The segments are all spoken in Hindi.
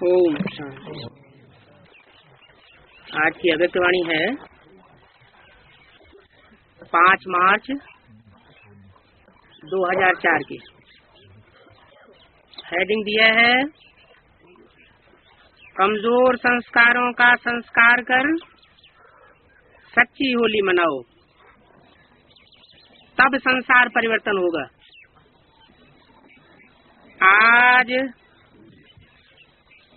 ओम शांति। आज की अगत्यवाणी है 5 मार्च 2004 की। हेडिंग दिया है कमजोर संस्कारों का संस्कार कर सच्ची होली मनाओ, तब संसार परिवर्तन होगा। आज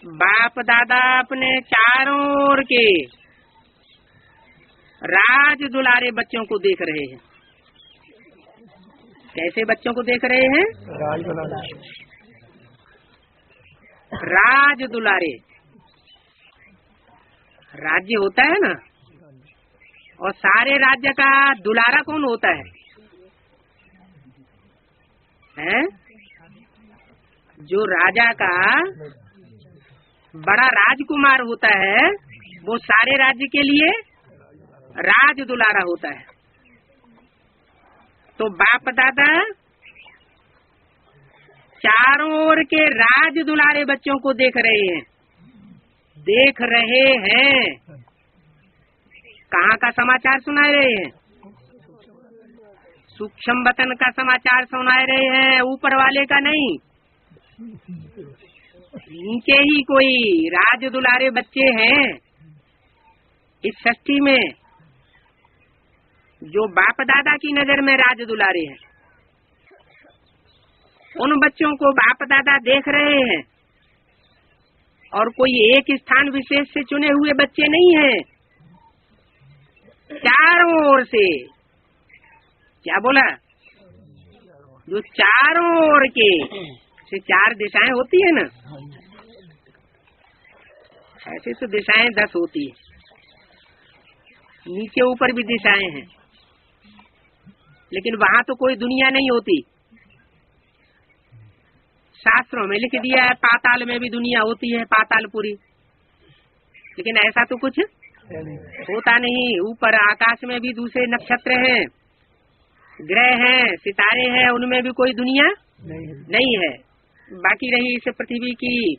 बाप दादा अपने चारों ओर के राज दुलारे बच्चों को देख रहे हैं। कैसे बच्चों को देख रहे हैं? राज दुलारे। राज्य होता है ना, और सारे राज्य का दुलारा कौन होता है? हैं? जो राजा का बड़ा राजकुमार होता है वो सारे राज्य के लिए राज दुलारा होता है। तो बाप दादा चारों ओर के राज दुलारे बच्चों को देख रहे हैं। कहाँ का समाचार सुना रहे हैं? सूक्ष्म वतन का समाचार सुना रहे हैं, ऊपर वाले का नहीं। नीचे ही कोई राज दुलारे बच्चे हैं इस सृष्टि में जो बाप दादा की नजर में राज दुलारे हैं। उन बच्चों को बाप दादा देख रहे हैं, और कोई एक स्थान विशेष से चुने हुए बच्चे नहीं हैं। चारों ओर से, क्या बोला? जो चारों ओर के से 4 दिशाएं होती है ना, ऐसे तो दिशाएं 10 होती है। नीचे ऊपर भी दिशाएं हैं, लेकिन वहाँ तो कोई दुनिया नहीं होती। शास्त्रों में लिख दिया है पाताल में भी दुनिया होती है, पातालपुरी, लेकिन ऐसा तो कुछ होता नहीं। ऊपर आकाश में भी दूसरे नक्षत्र हैं, ग्रह हैं, सितारे हैं, उनमें भी कोई दुनिया नहीं है। बाकी रही इस पृथ्वी की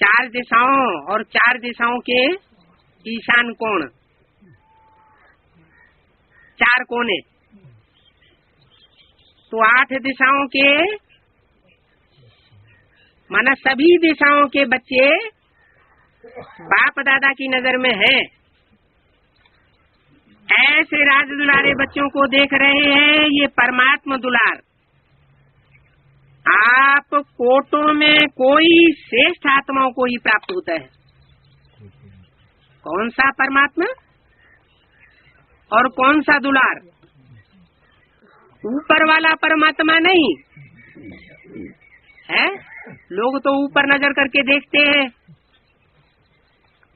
4 दिशाओं और 4 दिशाओं के ईशान कोण, 4 कोने, तो 8 दिशाओं के माना सभी दिशाओं के बच्चे बाप दादा की नजर में हैं। ऐसे राज दुलारे बच्चों को देख रहे हैं। ये परमात्मा दुलार। आप कोटों में कोई श्रेष्ठ आत्माओं को ही प्राप्त होता है। कौन सा परमात्मा और कौन सा दुलार? ऊपर वाला परमात्मा नहीं है। लोग तो ऊपर नजर करके देखते हैं,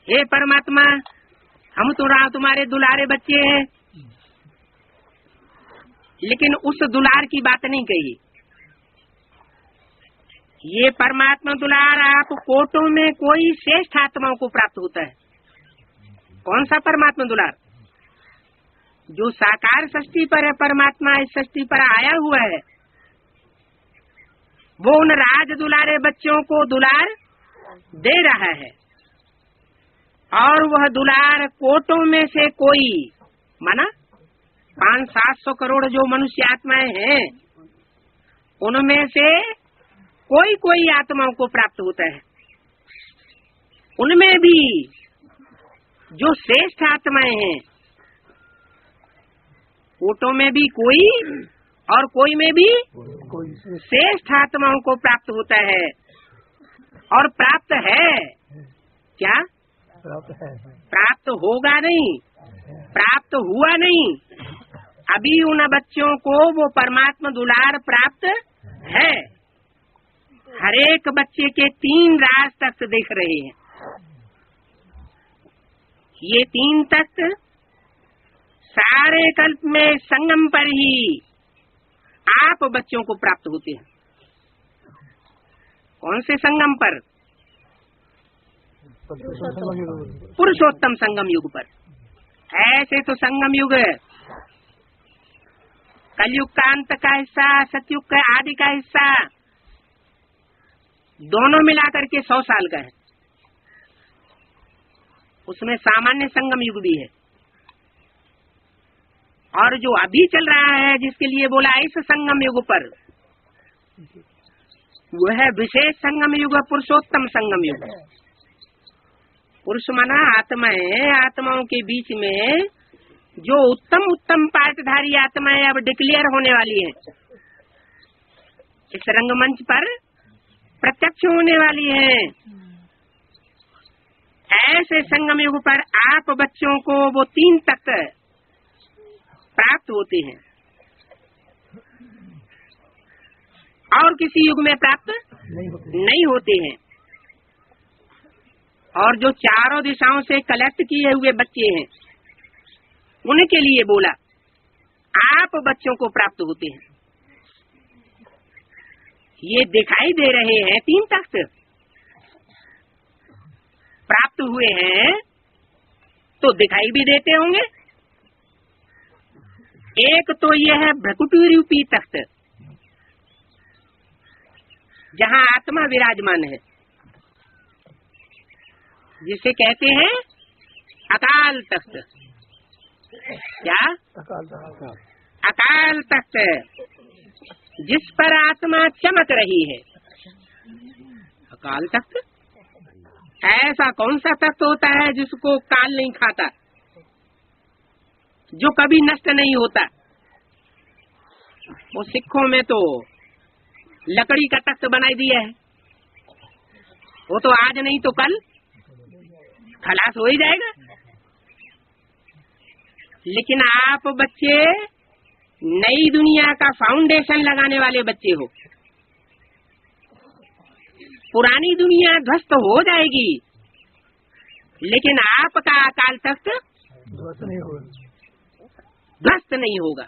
हे परमात्मा हम तो तुम्हारे दुलारे बच्चे हैं, लेकिन उस दुलार की बात नहीं कही। ये परमात्मा दुलार आप कोटों में कोई श्रेष्ठ आत्माओं को प्राप्त होता है। कौन सा परमात्मा दुलार? जो साकार सृष्टि पर है, परमात्मा इस सृष्टि पर आया हुआ है, वो उन राज दुलारे बच्चों को दुलार दे रहा है। और वह दुलार कोटों में से कोई माना 500-700 करोड़ जो मनुष्य आत्माएं हैं, उनमें से कोई आत्माओं को प्राप्त होता है। उनमें भी जो श्रेष्ठ आत्माएं हैं, कोटों में भी कोई और कोई में भी श्रेष्ठ आत्माओं को प्राप्त होता है। और प्राप्त है क्या? प्राप्त होगा नहीं, प्राप्त हुआ नहीं। अभी उन बच्चों को वो परमात्मा दुलार प्राप्त है। हर एक बच्चे के 3 राज तख्त देख रहे हैं। ये 3 तख्त सारे कल्प में संगम पर ही आप बच्चों को प्राप्त होते हैं। कौन से संगम पर? पुरुषोत्तम संगम युग पर। ऐसे तो संगम युग कलयुग का अंत का हिस्सा, सतयुग का आदि का हिस्सा, दोनों मिलाकर के 100 साल का है। उसमें सामान्य संगम युग भी है, और जो अभी चल रहा है जिसके लिए बोला इस संगम युग पर, वह है विशेष संगम युग, पुरुषोत्तम संगम युग। पुरुष माना आत्मा है, आत्माओं के बीच में जो उत्तम उत्तम पाठधारी आत्माएं अब डिक्लेयर होने वाली है, इस रंगमंच पर प्रत्यक्ष होने वाली है। ऐसे संगम युग पर आप बच्चों को वो 3 तत्व प्राप्त होते हैं, और किसी युग में प्राप्त नहीं होते हैं। और जो चारों दिशाओं से कलेक्ट किए हुए बच्चे हैं, उनके लिए बोला आप बच्चों को प्राप्त होते हैं। ये दिखाई दे रहे हैं 3 तख्त प्राप्त हुए हैं, तो दिखाई भी देते होंगे। एक तो ये है भ्रकुटी रूपी तख्त, जहाँ आत्मा विराजमान है, जिसे कहते हैं अकाल तख्त। क्या? अकाल तख्त, जिस पर आत्मा चमक रही है। अकाल तख्त ऐसा कौन सा तख्त होता है जिसको काल नहीं खाता, जो कभी नष्ट नहीं होता? वो सिखों में तो लकड़ी का तख्त बनाई दिया है, वो तो आज नहीं तो कल खलास हो ही जाएगा। लेकिन आप बच्चे नई दुनिया का फाउंडेशन लगाने वाले बच्चे हो। पुरानी दुनिया ध्वस्त हो जाएगी, लेकिन आपका अकाल तख्त ध्वस्त नहीं होगा।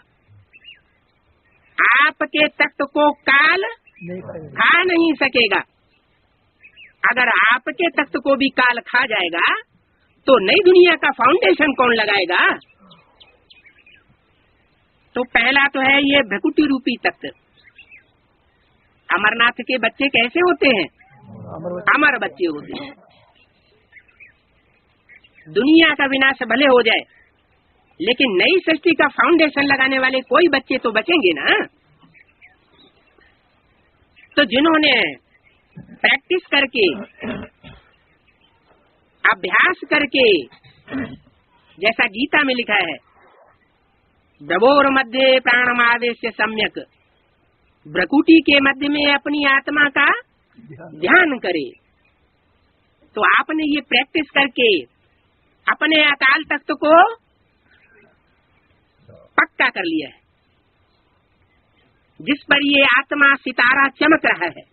आपके तख्त को काल खा नहीं सकेगा। अगर आपके तख्त को भी काल खा जाएगा तो नई दुनिया का फाउंडेशन कौन लगाएगा? तो पहला तो है ये भ्रकुटी रूपी तख्त। अमरनाथ के बच्चे कैसे होते हैं? अमर बच्चे होते हैं। दुनिया का विनाश भले हो जाए, लेकिन नई सृष्टि का फाउंडेशन लगाने वाले कोई बच्चे तो बचेंगे ना। तो जिन्होंने प्रैक्टिस करके, अभ्यास करके, जैसा गीता में लिखा है, भ्रवोर मध्य प्राणमावेश्य सम्यक, भ्रकुटी के मध्य में अपनी आत्मा का ध्यान करे, तो आपने ये प्रैक्टिस करके अपने अकाल तख्त को पक्का कर लिया है, जिस पर ये आत्मा सितारा चमक रहा है,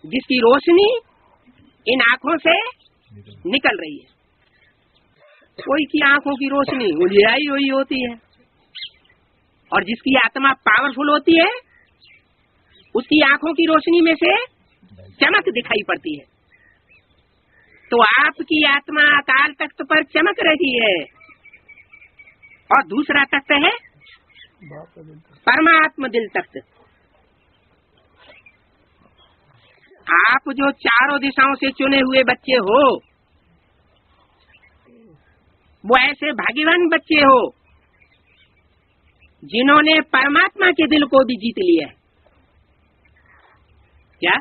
जिसकी रोशनी इन आँखों से निकल रही है। कोई की आँखों की रोशनी उजियाई हुई होती है, और जिसकी आत्मा पावरफुल होती है, उसकी आँखों की रोशनी में से चमक दिखाई पड़ती है। तो आपकी आत्मा अकाल तख्त पर चमक रही है। और दूसरा तख्त है परमात्मा दिल तख्त। आप जो चारों दिशाओं से चुने हुए बच्चे हो, वो ऐसे भाग्यवान बच्चे हो जिन्होंने परमात्मा के दिल को भी जीत लिया है। क्या?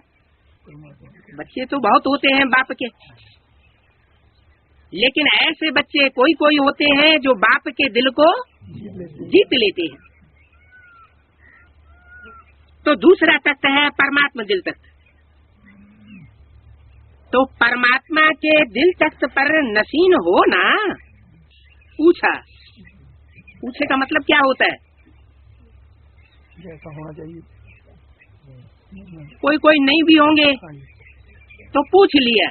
बच्चे तो बहुत होते हैं बाप के, लेकिन ऐसे बच्चे कोई कोई होते हैं जो बाप के दिल को जीत लेते हैं। तो दूसरा तख्त है परमात्मा दिल तख्त। तो परमात्मा के दिल तख्त पर नसीन हो ना। पूछा, पूछे का मतलब क्या होता है? जैसा होना चाहिए। कोई कोई नहीं भी होंगे तो पूछ लिया।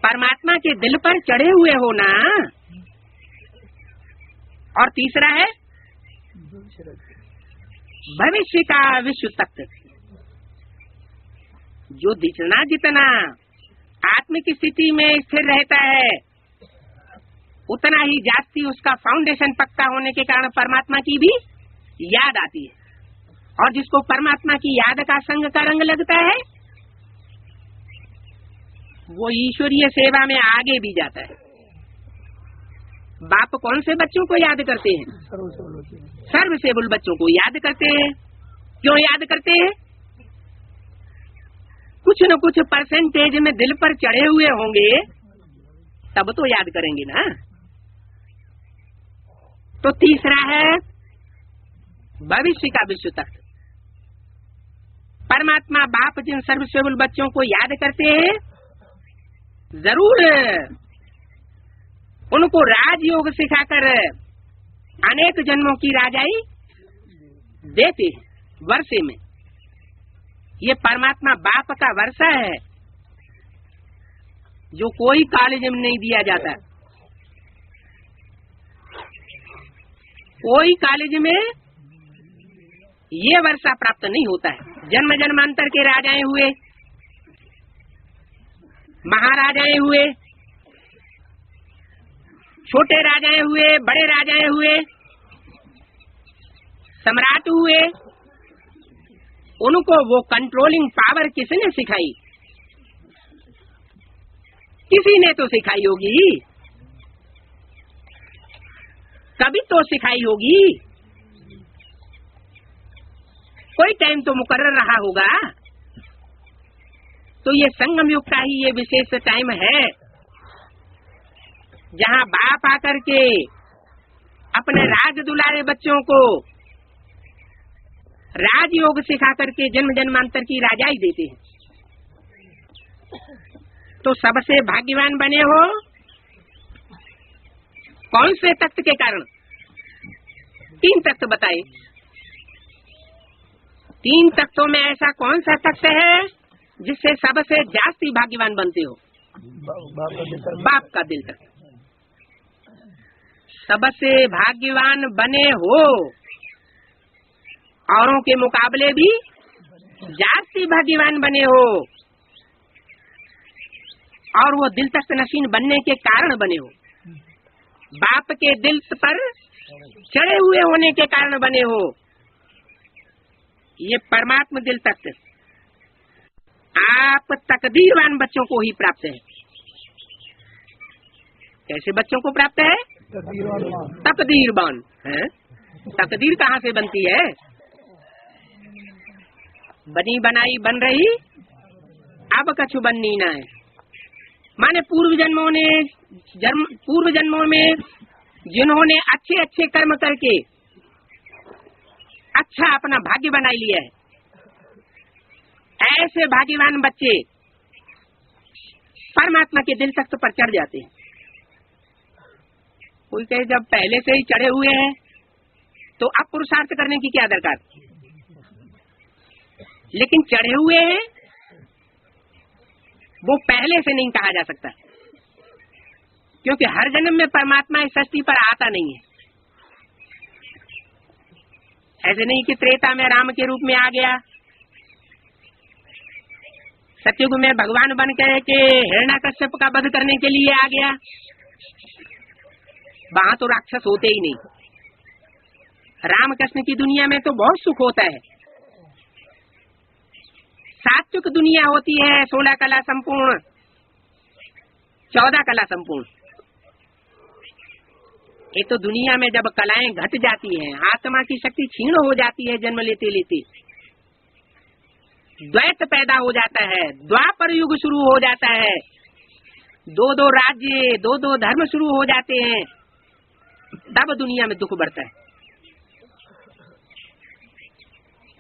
परमात्मा के दिल पर चढ़े हुए हो ना। और तीसरा है भविष्य का विश्व तख्त। जो जितना आत्मिक स्थिति में स्थिर रहता है, उतना ही जास्ती उसका फाउंडेशन पक्का होने के कारण परमात्मा की भी याद आती है। और जिसको परमात्मा की याद का संग का रंग लगता है, वो ईश्वरीय सेवा में आगे भी जाता है। बाप कौन से बच्चों को याद करते हैं? सर्वसेबुल बच्चों को याद करते हैं। क्यों याद करते हैं? कुछ न कुछ परसेंटेज में दिल पर चढ़े हुए होंगे तब तो याद करेंगे ना। तो तीसरा है भविष्य का विश्व तख्त। परमात्मा बाप जिन सर्वसेबुल बच्चों को याद करते हैं, जरूर उनको राजयोग सिखाकर अनेक जन्मों की राजाई देते हैं वर्षे में। ये परमात्मा बाप का वर्षा है जो कोई कॉलेज में नहीं दिया जाता। कोई कॉलेज में ये वर्षा प्राप्त नहीं होता है। जन्म जन्मांतर के राजाएं हुए, महाराजाएं हुए, छोटे राजाएं हुए, बड़े राजाएं हुए, सम्राट हुए, उनको वो कंट्रोलिंग पावर किसने सिखाई? किसी ने तो सिखाई होगी, कभी तो सिखाई होगी। कोई टाइम तो मुकर्रर रहा होगा। तो ये संगम युग का ही ये विशेष टाइम है जहाँ बाप आकर के अपने राज दुलारे बच्चों को राजयोग सिखा करके जन्म जन्मांतर की राजाई देते हैं। तो सबसे भाग्यवान बने हो कौन से तख्त के कारण? 3 तख्त बताए। 3 तख्तों में ऐसा कौन सा तख्त है जिससे सबसे जास्ती भाग्यवान बनते हो? बाप का दिल तख्त। सबसे भाग्यवान बने हो, औरों के मुकाबले भी जास्ती भाग्यवान बने हो, और वो दिल तख्त नशीन बनने के कारण बने हो। बाप के दिल पर चढ़े हुए होने के कारण बने हो। ये परमात्मा दिल तख्त आप तकदीरवान बच्चों को ही प्राप्त है। कैसे बच्चों को प्राप्त है? तकदीरवान है। तकदीर कहाँ से बनती है? बनी बनाई बन रही, अब कछु बननी ना है। माने पूर्व जन्मों में जिन्होंने अच्छे अच्छे कर्म करके अच्छा अपना भाग्य बना लिया है, ऐसे भाग्यवान बच्चे परमात्मा के दिल तख्त पर चढ़ जाते हैं। कोई कहे जब पहले से ही चढ़े हुए हैं तो अब पुरुषार्थ करने की क्या दरकार? लेकिन चढ़े हुए हैं वो पहले से नहीं कहा जा सकता, क्योंकि हर जन्म में परमात्मा इस सृष्टि पर आता नहीं है। ऐसे नहीं कि त्रेता में राम के रूप में आ गया, सतयुग में भगवान बन के हिरण्याकश्यप का वध करने के लिए आ गया। वहां तो राक्षस होते ही नहीं। राम कृष्ण की दुनिया में तो बहुत सुख होता है। सात्विक दुनिया होती है, 16 कला संपूर्ण, 14 कला संपूर्ण। ये तो दुनिया में जब कलाएं घट जाती हैं, आत्मा की शक्ति क्षीण हो जाती है, जन्म लेते लेते द्वैत पैदा हो जाता है, द्वापर युग शुरू हो जाता है, 2-2 राज्य, 2-2 धर्म शुरू हो जाते हैं, तब दुनिया में दुख बढ़ता है।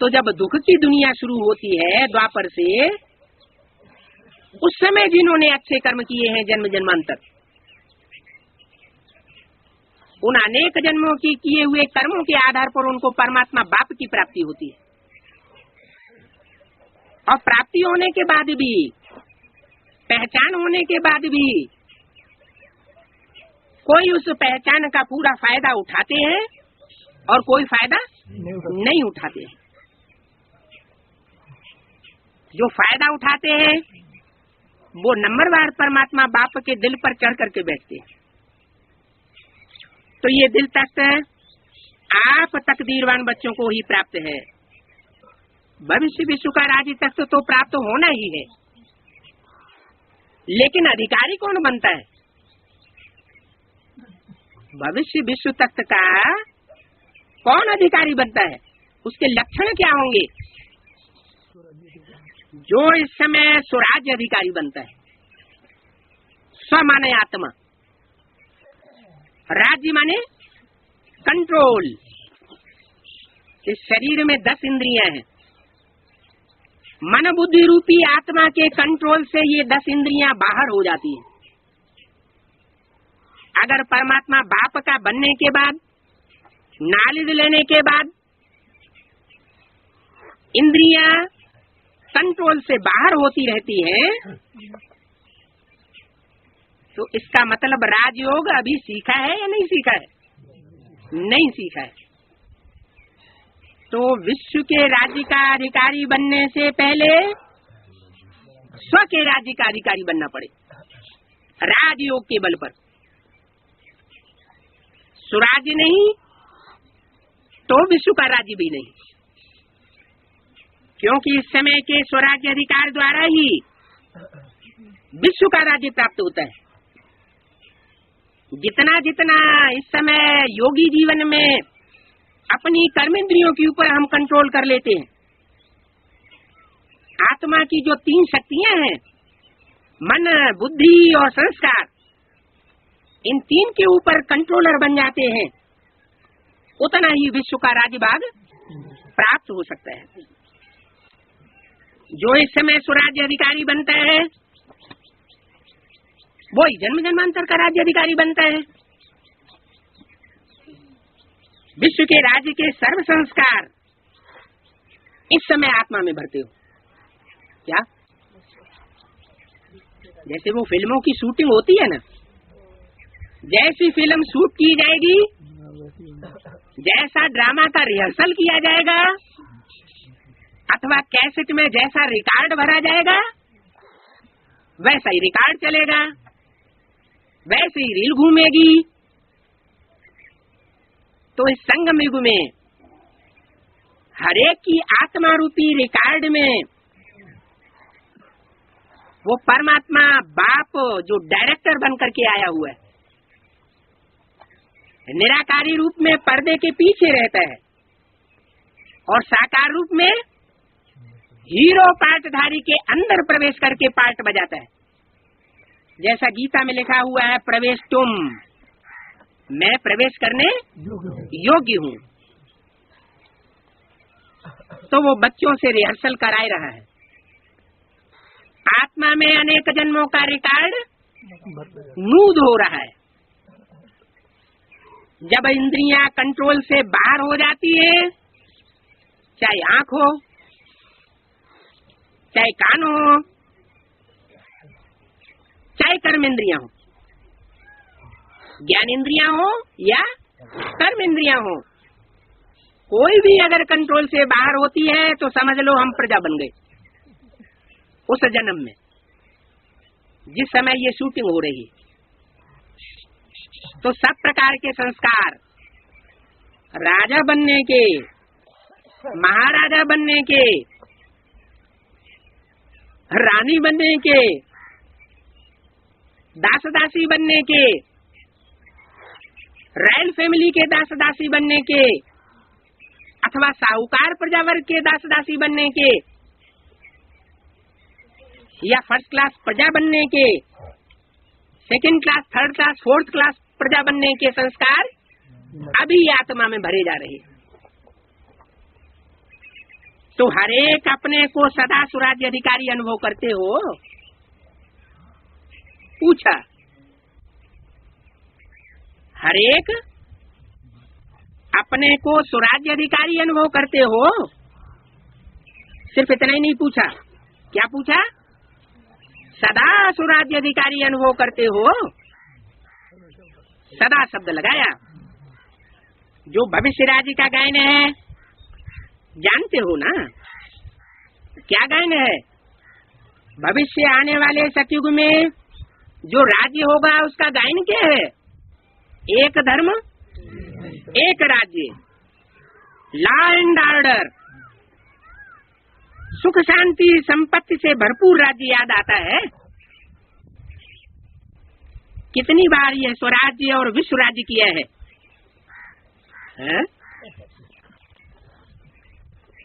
तो जब दुख की दुनिया शुरू होती है द्वापर से, उस समय जिन्होंने अच्छे कर्म किए हैं जन्म जन्मांतर, उन अनेक जन्मों की किए हुए कर्मों के आधार पर उनको परमात्मा बाप की प्राप्ति होती है। और प्राप्ति होने के बाद भी, पहचान होने के बाद भी कोई उस पहचान का पूरा फायदा उठाते हैं और कोई फायदा नहीं उठाते हैं। जो फायदा उठाते हैं वो नंबरवार परमात्मा बाप के दिल पर चढ़ करके बैठते हैं। तो ये दिल तख्त आप तकदीरवान बच्चों को ही प्राप्त है। भविष्य विश्व का राज्य तख्त तो प्राप्त होना ही है, लेकिन अधिकारी कौन बनता है? भविष्य विश्व तत्व का कौन अधिकारी बनता है? उसके लक्षण क्या होंगे? जो इस समय स्वराज्य अधिकारी बनता है, स्व माने आत्मा, राज्य माने कंट्रोल। इस शरीर में 10 इंद्रियां हैं। मन बुद्धि रूपी आत्मा के कंट्रोल से ये 10 इंद्रियां बाहर हो जाती हैं। अगर परमात्मा बाप का बनने के बाद, नॉलेज लेने के बाद इंद्रियां कंट्रोल से बाहर होती रहती हैं, तो इसका मतलब राजयोग अभी सीखा है या नहीं सीखा है? नहीं सीखा है। तो विश्व के राज्य का अधिकारी बनने से पहले स्व के राज्य का अधिकारी बनना पड़े, राजयोग के बल पर। स्वराज्य नहीं तो विश्व का राज्य भी नहीं, क्योंकि इस समय के स्वराज्य अधिकार द्वारा ही विश्व का राज्य प्राप्त होता है। जितना जितना इस समय योगी जीवन में अपनी कर्मेंद्रियों के ऊपर हम कंट्रोल कर लेते हैं, आत्मा की जो 3 शक्तियां हैं, मन बुद्धि और संस्कार, इन 3 के ऊपर कंट्रोलर बन जाते हैं, उतना ही विश्व का राज्यभाग प्राप्त हो सकता है। जो इस समय स्वराज्य अधिकारी बनता है वो ही जन्म जन्मांतर का राज्य अधिकारी बनता है। विश्व के राज्य के सर्व संस्कार इस समय आत्मा में भरते हो। क्या? जैसे वो फिल्मों की शूटिंग होती है ना, जैसी फिल्म शूट की जाएगी, जैसा ड्रामा का रिहर्सल किया जाएगा, अथवा कैसेट में जैसा रिकॉर्ड भरा जाएगा, वैसा ही रिकॉर्ड चलेगा, वैसे ही रील घूमेगी। तो इस संगम युग में हरेक की आत्मा रूपी रिकॉर्ड में वो परमात्मा बाप जो डायरेक्टर बन करके आया हुआ है, निराकारी रूप में पर्दे के पीछे रहता है और साकार रूप में हीरो पार्टधारी के अंदर प्रवेश करके पार्ट बजाता है। जैसा गीता में लिखा हुआ है, प्रवेश तुम, मैं प्रवेश करने योग्य हूँ। तो वो बच्चों से रिहर्सल कराए रहा है। आत्मा में अनेक जन्मों का रिकॉर्ड नूद हो रहा है। जब इंद्रियां कंट्रोल से बाहर हो जाती है, चाहे आंख हो, चाहे कान हो, चाहे कर्म इंद्रियां हो, ज्ञान इंद्रियां हो या कर्म इंद्रियां हो, कोई भी अगर कंट्रोल से बाहर होती है तो समझ लो हम प्रजा बन गए उस जन्म में, जिस समय ये शूटिंग हो रही है। तो सब प्रकार के संस्कार, राजा बनने के, महाराजा बनने के, रानी बनने के, दास दासी बनने के, रॉयल फैमिली के दास दासी बनने के, अथवा साहूकार प्रजावर्ग के दास दासी बनने के, या फर्स्ट क्लास प्रजा बनने के, second class, third class, fourth class प्रजा बनने के संस्कार अभी आत्मा में भरे जा रहे हैं। तो हरेक अपने को सदा स्वराज्य अधिकारी अनुभव करते हो? पूछा। हरेक अपने को स्वराज्य अधिकारी अनुभव करते हो? सिर्फ इतना ही नहीं पूछा, क्या पूछा? सदा स्वराज्य अधिकारी अनुभव करते हो? सदा शब्द लगाया। जो भविष्य राज्य का गायन है जानते हो ना, क्या गायन है? भविष्य आने वाले सतयुग में जो राज्य होगा उसका गायन क्या है? एक धर्म एक राज्य, लॉ एंड ऑर्डर, सुख शांति संपत्ति से भरपूर राज्य याद आता है। कितनी बार ये स्वराज्य और विश्व राज्य किया है?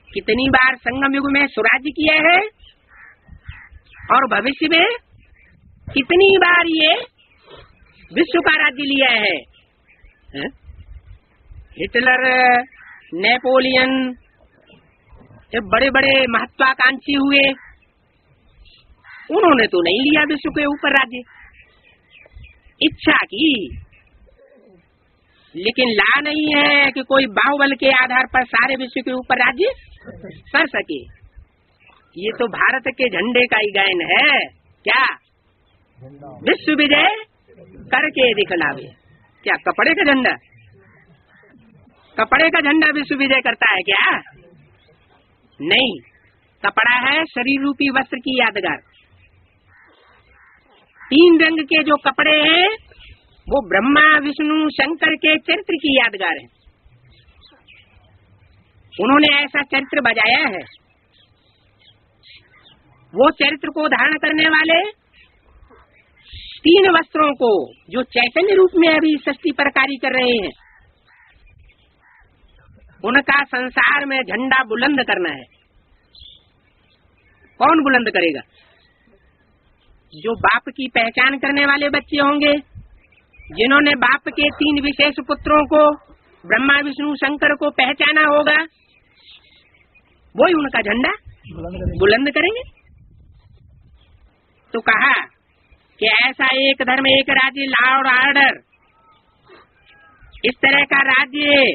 कितनी बार संगम युग में स्वराज्य किया है और भविष्य में कितनी बार ये विश्व का राज्य लिया है? हिटलर, नेपोलियन, ये बड़े बड़े महत्वाकांक्षी हुए, उन्होंने तो नहीं लिया विश्व के ऊपर राज्य। इच्छा की, लेकिन ला नहीं है कि कोई बाहुबल के आधार पर सारे विश्व के ऊपर राज्य कर सके। ये तो भारत के झंडे का ही गायन है। क्या? विश्व विजय करके दिखलावे। क्या कपड़े का झंडा? कपड़े का झंडा विश्व विजय करता है क्या? नहीं, कपड़ा है शरीर रूपी वस्त्र की यादगार। 3 रंग के जो कपड़े हैं वो ब्रह्मा, विष्णु, शंकर के चरित्र की यादगार है। उन्होंने ऐसा चरित्र बजाया है। वो चरित्र को धारण करने वाले 3 वस्त्रों को जो चैतन्य रूप में अभी षष्ठी पर कार्य कर रहे हैं, उनका संसार में झंडा बुलंद करना है। कौन बुलंद करेगा? जो बाप की पहचान करने वाले बच्चे होंगे, जिन्होंने बाप के 3 विशेष पुत्रों को, ब्रह्मा, विष्णु, शंकर को पहचाना होगा, वही उनका झंडा बुलंद करेंगे। तो कहा कि ऐसा एक धर्म, एक राज्य, लॉ और ऑर्डर, इस तरह का राज्य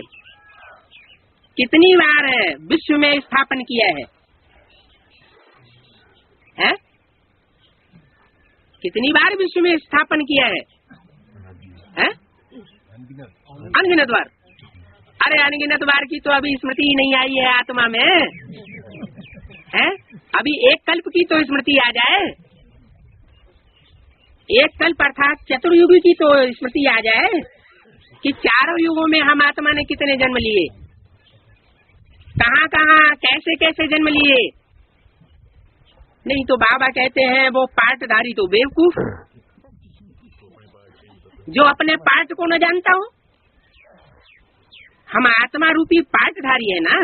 कितनी बार विश्व में स्थापन किया है? कितनी बार विश्व में स्थापन किया है? अनगिनत बार। अरे अनगिनत बार की तो अभी स्मृति ही नहीं आई है आत्मा में। अभी एक कल्प की तो स्मृति आ जाए, एक कल्प अर्थात चतुर्युग की तो स्मृति आ जाए कि 4 युगों में हम आत्मा ने कितने जन्म लिए, कहाँ कहाँ कैसे कैसे जन्म लिए। नहीं तो बाबा कहते हैं वो पार्टधारी तो बेवकूफ, जो अपने पार्ट को न जानता हो। हम आत्मा रूपी पार्टधारी है ना।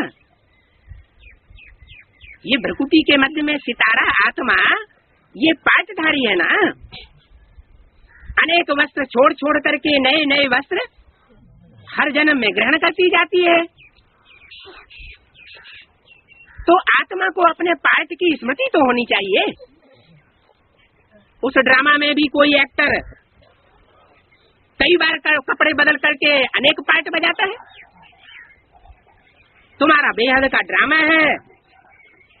ये भ्रकुटी के मध्य में सितारा आत्मा, ये पार्टधारी है ना। अनेक वस्त्र छोड़ छोड़ करके नए नए वस्त्र हर जन्म में ग्रहण करती जाती है। तो आत्मा को अपने पार्ट की स्मृति तो होनी चाहिए। उस ड्रामा में भी कोई एक्टर कई बार कपड़े बदल करके अनेक पार्ट बजाता है। तुम्हारा बेहद का ड्रामा है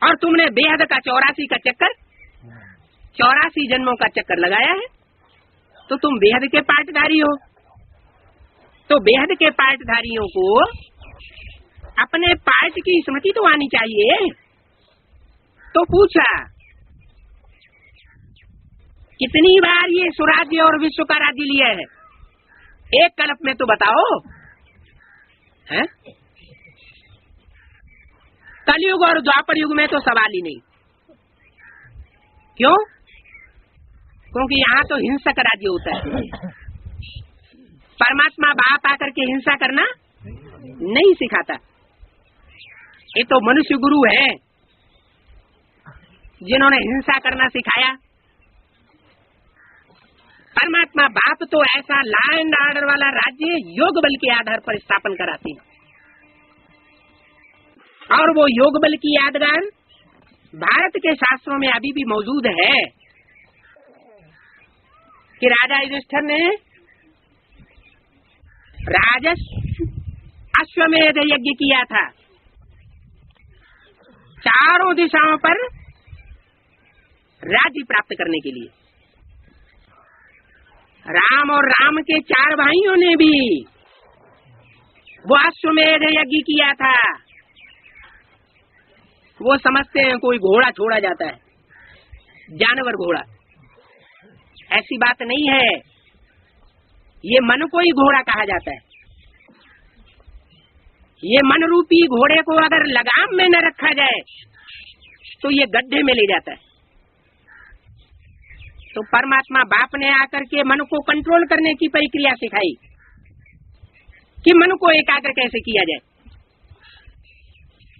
और तुमने बेहद का 84 का चक्कर, 84 जन्मों का चक्कर लगाया है, तो तुम बेहद के पार्टधारी हो। तो बेहद के पार्टधारियों को अपने पार्ट की स्मृति तो आनी चाहिए। तो पूछा कितनी बार ये स्वराज्य और विश्व का राज्य लिया है? एक कल्प में तो बताओ। कलयुग और द्वापर युग में तो सवाल ही नहीं। क्यों? क्योंकि यहाँ तो हिंसक राज्य होता है। परमात्मा बाप आकर के हिंसा करना नहीं सिखाता। ये तो मनुष्य गुरु है जिन्होंने हिंसा करना सिखाया। परमात्मा बाप तो ऐसा लॉ एंड ऑर्डर वाला राज्य योग बल के आधार पर स्थापन कराती है। और वो योग बल की यादगार भारत के शास्त्रों में अभी भी मौजूद है कि राजा युधिष्ठिर ने राजस अश्वमेध यज्ञ किया था। चारों दिशाओं पर राज्य प्राप्त करने के लिए। राम और राम के 4 भाइयों ने भी वो अश्वमेध यज्ञ किया था। वो समझते हैं कोई घोड़ा छोड़ा जाता है, जानवर घोड़ा। ऐसी बात नहीं है। ये मन को ही घोड़ा कहा जाता है। ये मन रूपी घोड़े को अगर लगाम में न रखा जाए तो ये गड्ढे में ले जाता है। तो परमात्मा बाप ने आकर के मन को कंट्रोल करने की प्रक्रिया सिखाई कि मन को एकाग्र कैसे किया जाए।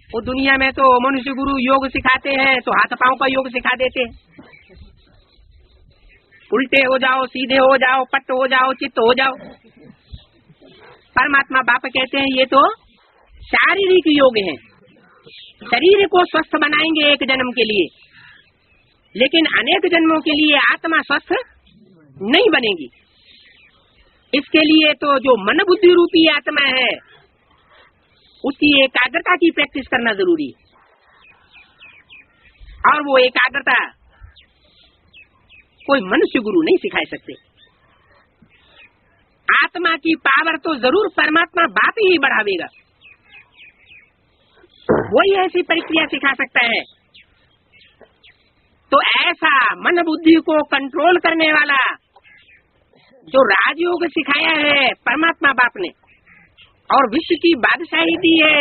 वो दुनिया में तो मनुष्य गुरु योग सिखाते हैं तो हाथ पांव का योग सिखा देते हैं, उल्टे हो जाओ, सीधे हो जाओ, पट हो जाओ, चित्त हो जाओ। परमात्मा बाप कहते हैं ये तो शारीरिक योग है, शरीर को स्वस्थ बनाएंगे एक जन्म के लिए, लेकिन अनेक जन्मों के लिए आत्मा स्वस्थ नहीं बनेगी। इसके लिए तो जो मन बुद्धि रूपी आत्मा है उसकी एकाग्रता की प्रैक्टिस करना जरूरी है, और वो एकाग्रता कोई मनुष्य गुरु नहीं सिखा सकते। आत्मा की पावर तो जरूर परमात्मा बाप ही बढ़ावेगा, वही ऐसी प्रक्रिया सिखा सकता है। तो ऐसा मन बुद्धि को कंट्रोल करने वाला जो राजयोग सिखाया है परमात्मा बाप ने और विश्व की बादशाही दी है,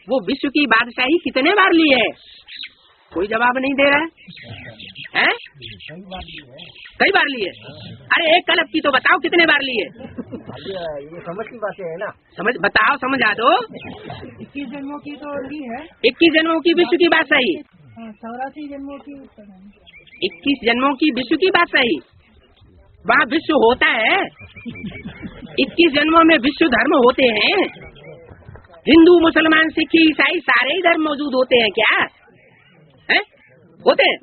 वो विश्व की बादशाही कितने बार ली है? कोई जवाब नहीं दे रहा है? कई बार ली है। अरे एक कल्प की तो बताओ कितने बार ली है? ये समझ की बातें है ना, समझ बताओ, समझा दो। 21 जन्मों की तो ली है। 21 जन्मों की विश्व की बादशाही, 84 जन्मों की, 21 जन्मों की विश्व की बादशाही। वहाँ विश्व होता है, 21 जन्मों में विश्व धर्म होते हैं। हिंदू मुसलमान सिख ईसाई सारे ही धर्म मौजूद होते हैं क्या? हैं? होते हैं?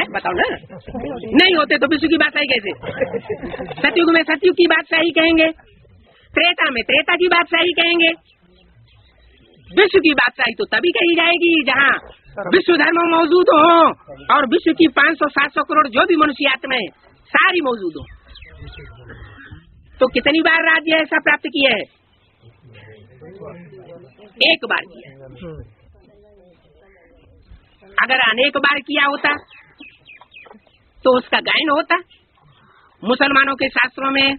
बताओ ना। नहीं होते तो विश्व की बादशाही कैसे? सतयुग में सतयुग की बादशाही कहेंगे, त्रेता में त्रेता की बादशाही कहेंगे। विश्व की बादशाही तो तभी कही जाएगी जहाँ विश्व धर्म मौजूद हो और विश्व की 500-700 करोड़ जो भी मनुष्य आत्माएं सारी मौजूद हो। तो कितनी बार राज्य ऐसा प्राप्त किया है? एक बार किया। अगर अनेक बार किया होता तो उसका गायन होता। मुसलमानों के शास्त्रों में,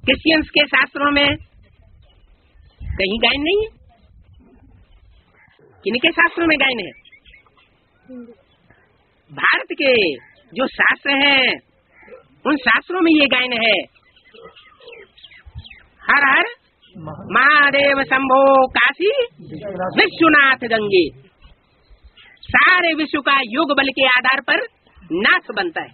क्रिश्चियंस के शास्त्रों में कहीं गायन नहीं है। किनके शास्त्रों में गायन है? भारत के जो शास्त्र हैं उन शास्त्रों में ये गायन है। हर हर महादेव शंभो काशी विश्वनाथ गंगे। सारे विश्व का योग बल के आधार पर नाथ बनता है,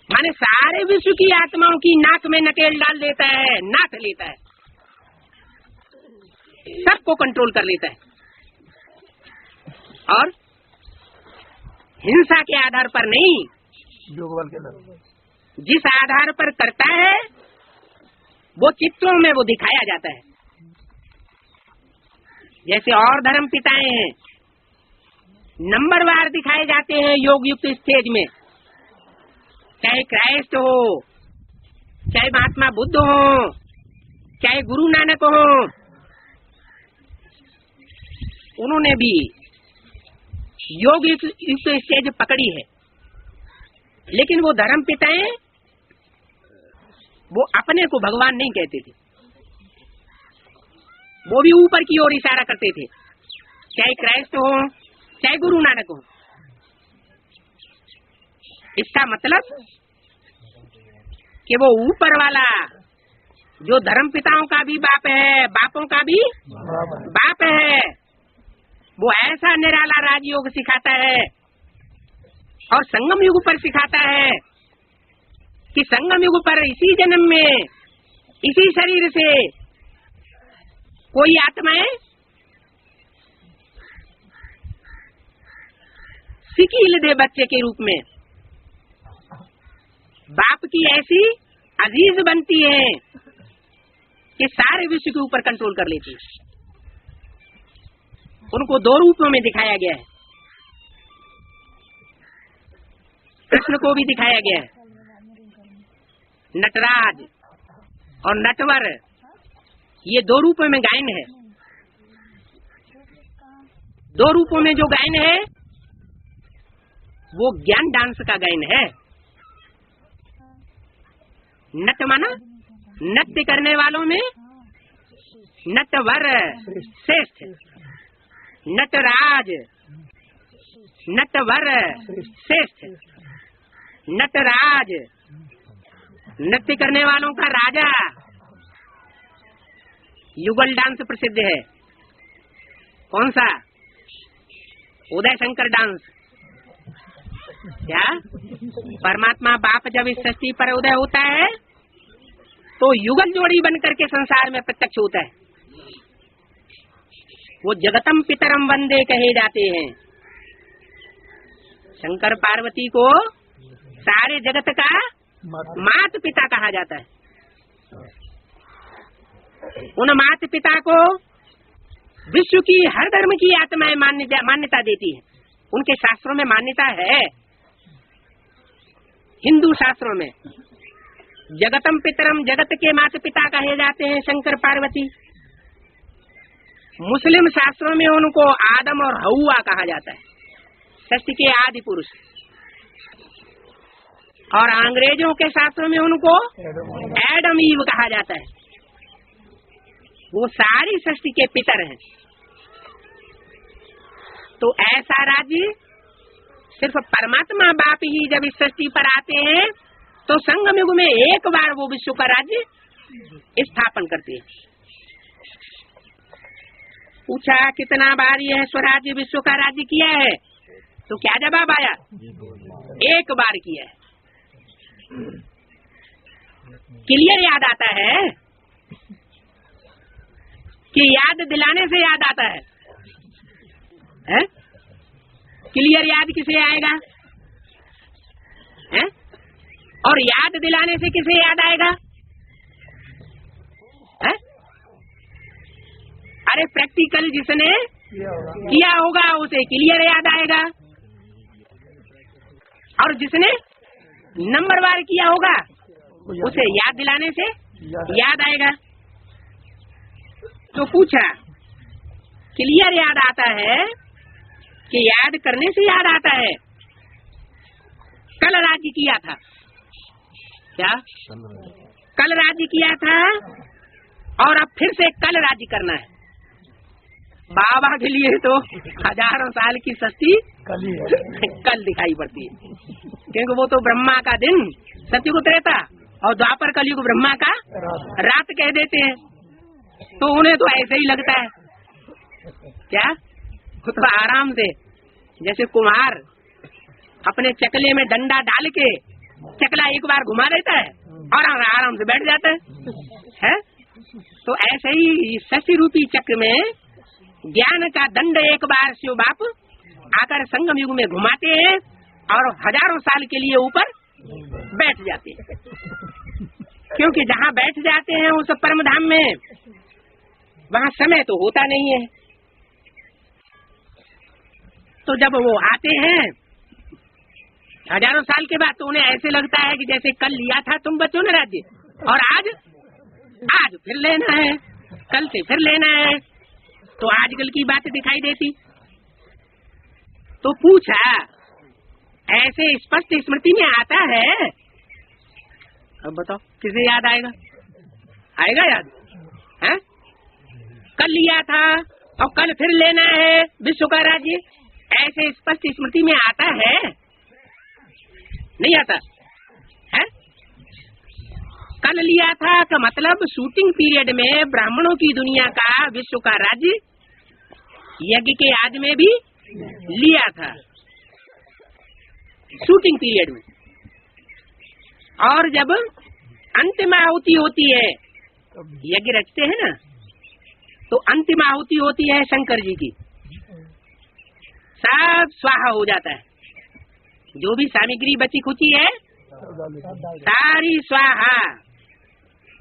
माने सारे विश्व की आत्माओं की नाक में नकेल डाल देता है, नाथ लेता है, सबको कंट्रोल कर लेता है। और हिंसा के आधार पर नहीं, योग बल के जिस आधार पर करता है वो चित्रों में वो दिखाया जाता है। जैसे और धर्म पिताएं हैं, नंबरवार दिखाए जाते हैं योग युक्त स्टेज में, चाहे क्राइस्ट हो, चाहे महात्मा बुद्ध हो, चाहे गुरु नानक हो। उन्होंने भी योग युक्त स्टेज पकड़ी है, लेकिन वो धर्म पिताएं वो अपने को भगवान नहीं कहते थे, वो भी ऊपर की ओर इशारा करते थे, चाहे क्राइस्ट हो चाहे गुरु नानक हो। इसका मतलब कि वो ऊपर वाला जो धर्म पिताओं का भी बाप है, बापों का भी बाप है, वो ऐसा निराला राजयोग सिखाता है और संगम युग पर सिखाता है कि संगम युग पर इसी जन्म में इसी शरीर से कोई आत्माएं सिकील दे बच्चे के रूप में बाप की ऐसी अजीज बनती है कि सारे विश्व के ऊपर कंट्रोल कर लेती है। उनको दो रूपों में दिखाया गया है, कृष्ण को भी दिखाया गया है, नटराज और नटवर, ये दो रूपों में गायन है। दो रूपों में जो गायन है वो ज्ञान डांस का गायन है। नट माना नृत्य करने वालों में नटवर श्रेष्ठ, नटराज नटवर श्रेष्ठ, नटराज नृत्य करने वालों का राजा। युगल डांस प्रसिद्ध है। कौन सा? उदय शंकर डांस। क्या परमात्मा बाप जब इस सृष्टि पर उदय होता है तो युगल जोड़ी बनकर के संसार में प्रत्यक्ष होता है। वो जगतम पितरम वंदे कहे जाते हैं। शंकर पार्वती को सारे जगत का मात पिता कहा जाता है। उन मात पिता को विश्व की हर धर्म की आत्माएं मान्यता देती है। उनके शास्त्रों में मान्यता है। हिंदू शास्त्रों में जगतम पितरम, जगत के माता पिता कहे जाते हैं शंकर पार्वती। मुस्लिम शास्त्रों में उनको आदम और हव्वा कहा जाता है, सृष्टि के आदि पुरुष। और अंग्रेजों के शास्त्रों में उनको एडम ईव कहा जाता है। वो सारी सृष्टि के पितर हैं। तो ऐसा राज्य सिर्फ परमात्मा बाप ही जब इस सृष्टि पर आते हैं तो संगम युग में एक बार वो विश्व का राज्य स्थापन करते हैं। पूछा कितना बार यह स्वराज्य विश्व का राज्य किया है? तो क्या जवाब आया? एक बार किया है। क्लियर याद आता है कि याद दिलाने से याद आता है? क्लियर याद किसे आएगा? है? और याद दिलाने से किसे याद आएगा? है? अरे प्रैक्टिकल जिसने किया होगा उसे क्लियर याद आएगा, और जिसने नंबरवार किया होगा उसे याद दिलाने से याद आएगा। तो पूछा क्लियर याद आता है कि याद करने से याद आता है? कल राज्य किया था, क्या कल राज्य किया था और अब फिर से कल राज्य करना है। बाबा के लिए तो हजारों साल की सृष्टि कल दिखाई पड़ती है, क्योंकि वो तो ब्रह्मा का दिन सत्युग त्रेता और द्वापर कलयुग ब्रह्मा का रात कह देते हैं। तो उन्हें तो ऐसे ही लगता है, क्या वो तो आराम से, जैसे कुम्हार अपने चकले में डंडा डाल के चकला एक बार घुमा देता है और आराम से बैठ जाता है? तो ऐसे ही शशि रूपी चक्र में ज्ञान का दंड एक बार शिव बाप आकर संगम युग में घुमाते हैं और हजारों साल के लिए ऊपर बैठ जाते हैं। क्योंकि जहाँ बैठ जाते हैं उस परम धाम में वहाँ समय तो होता नहीं है। तो जब वो आते हैं हजारों साल के बाद तो उन्हें ऐसे लगता है कि जैसे कल लिया था तुम बच्चों ने राज्य, और आज फिर लेना है, कल से फिर लेना है। तो आजकल की बात दिखाई देती। तो पूछा ऐसे स्पष्ट स्मृति में आता है? अब बताओ किसे याद आएगा? आएगा याद? है? कल लिया था और कल फिर लेना है विश्व का राज्य, ऐसे स्पष्ट स्मृति में आता है? नहीं आता है? कल लिया था का मतलब शूटिंग पीरियड में ब्राह्मणों की दुनिया का विश्व का राज्य यज्ञ के आदि में भी लिया था, शूटिंग पीरियड में। और जब अंतिम आहुति होती है, यज्ञ रचते हैं ना, तो अंतिम आहुति होती है शंकर जी की, सब स्वाहा हो जाता है। जो भी सामग्री बची खुची है सारी स्वाहा।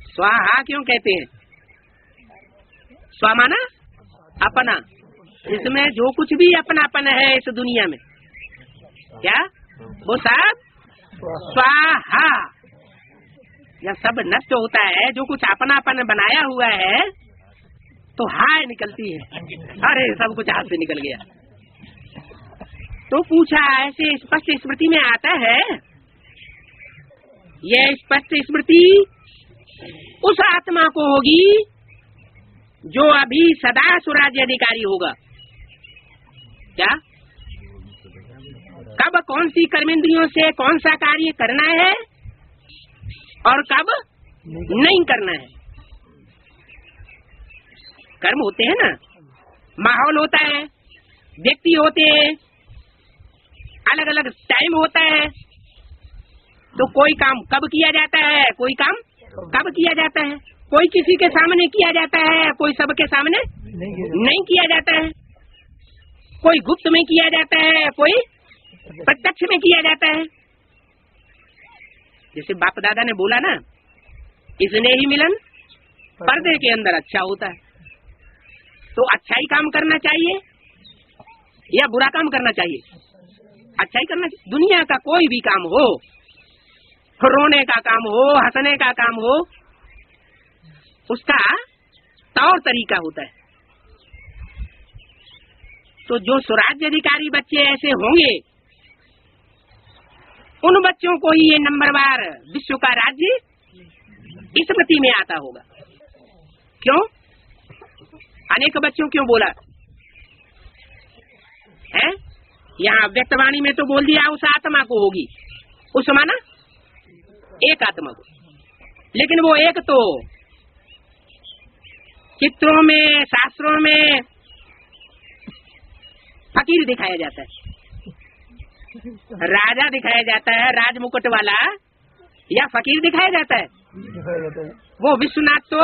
स्वाहा क्यों कहते हैं? स्वा माना अपना, इसमें जो कुछ भी अपनापन है इस दुनिया में, क्या वो सब स्वाहा। जब सब नष्ट होता है, जो कुछ अपनापन बनाया हुआ है, तो हाय निकलती है, अरे सब कुछ हाथ से निकल गया। तो पूछा ऐसे स्पष्ट स्मृति में आता है? यह स्पष्ट स्मृति उस आत्मा को होगी जो अभी सदा स्वराज्य अधिकारी होगा। क्या कब कौन सी कर्मेंद्रियों से कौन सा कार्य करना है और कब नहीं करना है। कर्म होते हैं ना, माहौल होता है, व्यक्ति होते हैं, अलग अलग टाइम होता है। तो कोई काम कब किया जाता है, कोई काम कब किया जाता है। कोई किसी के सामने किया जाता है, कोई सबके सामने नहीं किया जाता है। कोई गुप्त में किया जाता है, कोई प्रत्यक्ष में किया जाता है। जैसे बाप दादा ने बोला ना, इसने ही मिलन पर्दे के अंदर अच्छा होता है। तो अच्छा ही काम करना चाहिए या बुरा काम करना चाहिए? अच्छा ही करना चाहिए। दुनिया का कोई भी काम हो, रोने का काम हो, हंसने का काम हो, उसका तौर तरीका होता है। तो जो स्वराज्य अधिकारी बच्चे ऐसे होंगे, उन बच्चों को ही ये नंबरवार विश्व का राज्य स्मृति में आता होगा। क्यों? अनेक बच्चों क्यों बोला है? यहाँ व्यक्तवाणी में तो बोल दिया उस आत्मा को होगी, उस माना एक आत्मा को। लेकिन वो एक तो चित्रों में, शास्त्रों में फकीर दिखाया जाता है, राजा दिखाया जाता है, राजमुकुट वाला, या फकीर दिखाया जाता है। वो विश्वनाथ तो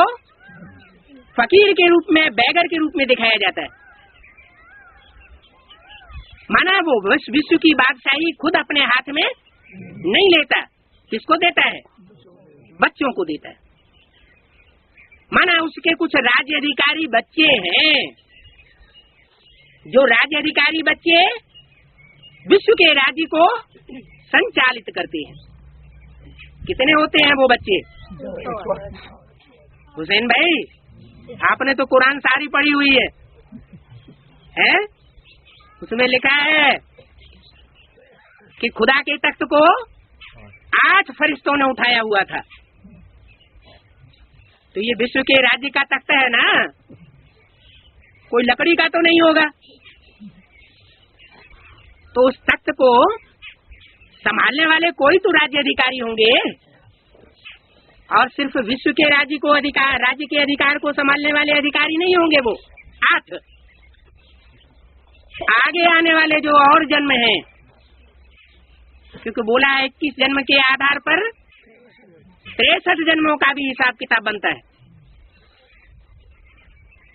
फकीर के रूप में, बैगर के रूप में दिखाया जाता है। माना वो विश्व की बादशाही खुद अपने हाथ में नहीं लेता। किसको देता है? बच्चों को देता है। माना उसके कुछ राज्य अधिकारी बच्चे हैं, जो राज्य अधिकारी बच्चे विश्व के राज्य को संचालित करते हैं। कितने होते हैं वो बच्चे? हुसैन भाई, आपने तो कुरान सारी पढ़ी हुई है? उसमें लिखा है कि खुदा के तख्त को 8 फरिश्तों ने उठाया हुआ था। तो ये विश्व के राज्य का तख्त है ना, कोई लकड़ी का तो नहीं होगा। तो उस तख्त को संभालने वाले कोई तो राज्य अधिकारी होंगे, और सिर्फ विश्व के राज्य के अधिकार को संभालने वाले अधिकारी नहीं होंगे। वो 8 आगे आने वाले जो और जन्म हैं, क्योंकि बोला है 21 जन्म के आधार पर 63 जन्मों का भी हिसाब किताब बनता है।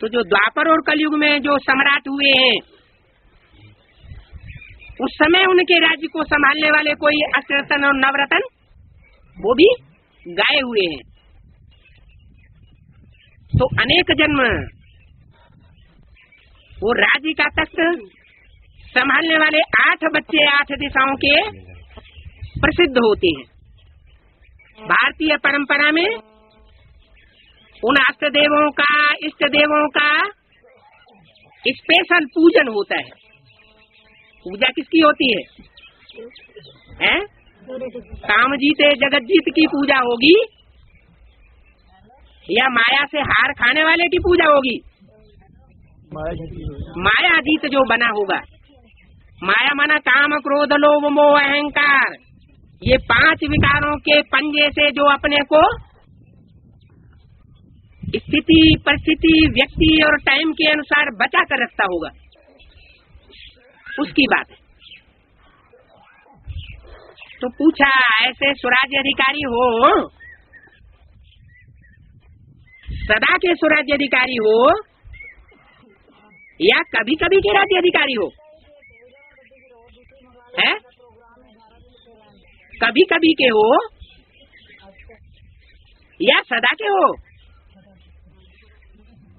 तो जो द्वापर और कलयुग में जो सम्राट हुए हैं, उस समय उनके राज्य को संभालने वाले कोई अष्टरत्न और नवरत्न वो भी गाए हुए हैं। तो अनेक जन्म वो राज्य का तख्त संभालने वाले 8 बच्चे 8 दिशाओं के प्रसिद्ध होते हैं। भारतीय परंपरा में उन अष्ट देवों का, इष्ट देवों का स्पेशल पूजन होता है। पूजा किसकी होती है? काम जीते जगत जीत की पूजा होगी, या माया से हार खाने वाले की पूजा होगी? माया जीत जो बना होगा। माया माना काम, क्रोध, लोभ, मोह, अहंकार, ये 5 विकारों के पंजे से जो अपने को स्थिति, परिस्थिति, व्यक्ति और टाइम के अनुसार बचा कर रखता होगा, उसकी बात है। तो पूछा, ऐसे स्वराज्य अधिकारी हो, सदा के स्वराज्य अधिकारी हो, या कभी कभी के राज्य अधिकारी हो? है? कभी कभी के हो या सदा के हो?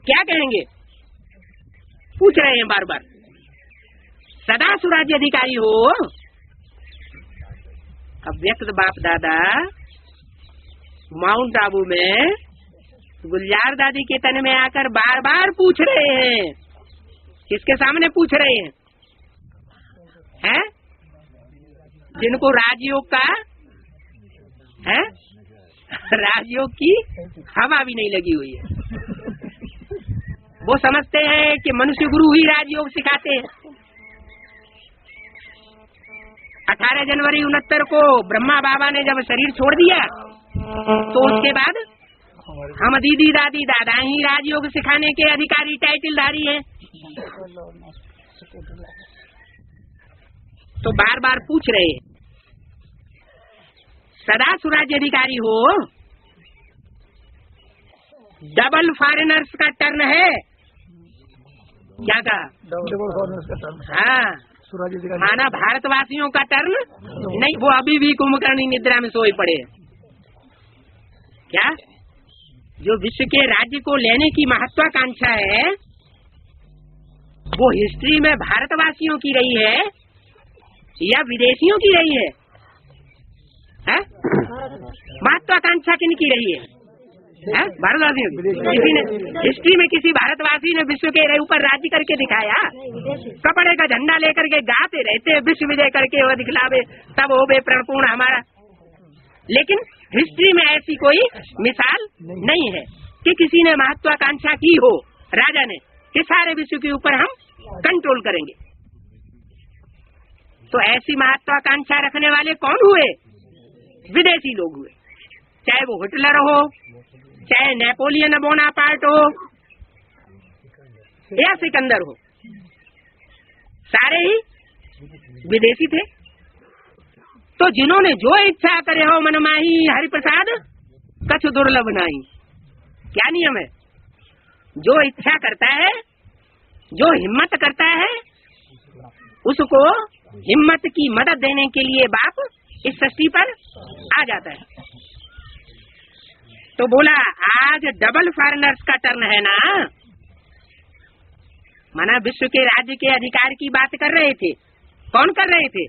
क्या कहेंगे? पूछ रहे हैं बार बार। सदा स्वराज्य अधिकारी हो? अब व्यक्त बाप दादा माउंट आबू में गुलजार दादी के तन में आकर बार बार पूछ रहे हैं। किसके सामने पूछ रहे हैं? हैं? जिनको राजयोग का है, राजयोग की हवा भी नहीं लगी हुई है। वो समझते हैं कि मनुष्य गुरु ही राजयोग सिखाते हैं। 18 जनवरी 69 को ब्रह्मा बाबा ने जब शरीर छोड़ दिया तो उसके बाद हम दीदी दादी दादा ही राजयोग सिखाने के अधिकारी टाइटलधारी हैं। तो बार बार पूछ रहे सदा सुराज्य अधिकारी हो, डबल फॉरेनर्स का टर्न है क्या कहा? डबल फॉरेनर्स का टर्न। हाँ, सुराज्य अधिकारी माना भारतवासियों का टर्न नहीं, वो अभी भी कुंभकर्णी निद्रा में सोए पड़े क्या? जो विश्व के राज्य को लेने की महत्वाकांक्षा है वो हिस्ट्री में भारतवासियों की रही है या विदेशियों की रही है? महत्वाकांक्षा किन की रही है? भारतवासियों की। किसी ने हिस्ट्री में किसी भारतवासी ने विश्व के ऊपर राज्य करके दिखाया? कपड़े का झंडा लेकर के गाते रहते विश्व विजय करके वो दिखलावे तब हो बे प्रणपूर्ण हमारा। लेकिन हिस्ट्री में ऐसी कोई मिसाल नहीं है कि किसी ने महत्वाकांक्षा की हो राजा ने कि सारे विश्व के ऊपर हम कंट्रोल करेंगे। तो ऐसी महत्वाकांक्षा रखने वाले कौन हुए? विदेशी लोग हुए, चाहे वो हिटलर हो, चाहे नेपोलियन बोनापार्ट हो या सिकंदर हो, सारे ही विदेशी थे। तो जिन्होंने जो इच्छा करे हो मनमाही हरिप्रसाद कछु दुर्लभ नहीं। क्या नियम है? जो इच्छा करता है, जो हिम्मत करता है, उसको हिम्मत की मदद देने के लिए बाप इस सृष्टि पर आ जाता है। तो बोला आज डबल फॉरेनर्स का टर्न है ना। माना विश्व के राज्य के अधिकार की बात कर रहे थे। कौन कर रहे थे?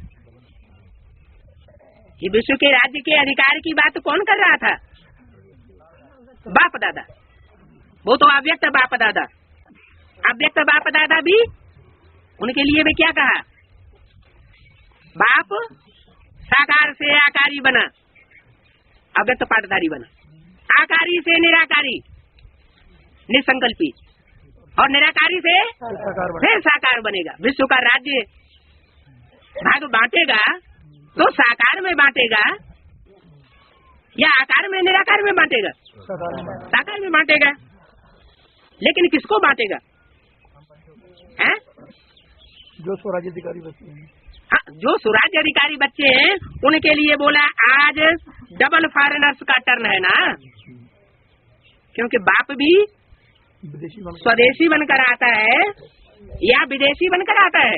ये विश्व के राज्य के अधिकार की बात कौन कर रहा था? बाप दादा। वो तो अव्यक्त बाप दादा। अव्यक्त बाप दादा भी उनके लिए भी क्या कहा? बाप साकार से आकारी बना, अव्यक्त पाठधारी बना, आकारी से निराकारी निसंकल्पी, और निराकारी से फिर साकार बनेगा। विश्व का राज्य भाग बांटेगा तो साकार में बांटेगा या आकार में निराकार में बांटेगा? साकार में बांटेगा। लेकिन किसको बांटेगा? हैं? जो स्वराज्य अधिकारी बच्चे हैं। हाँ, जो स्वराज्य अधिकारी बच्चे हैं उनके लिए बोला आज डबल फॉरेनर्स का टर्न है ना। क्योंकि बाप भी स्वदेशी बनकर आता है या विदेशी बनकर आता है?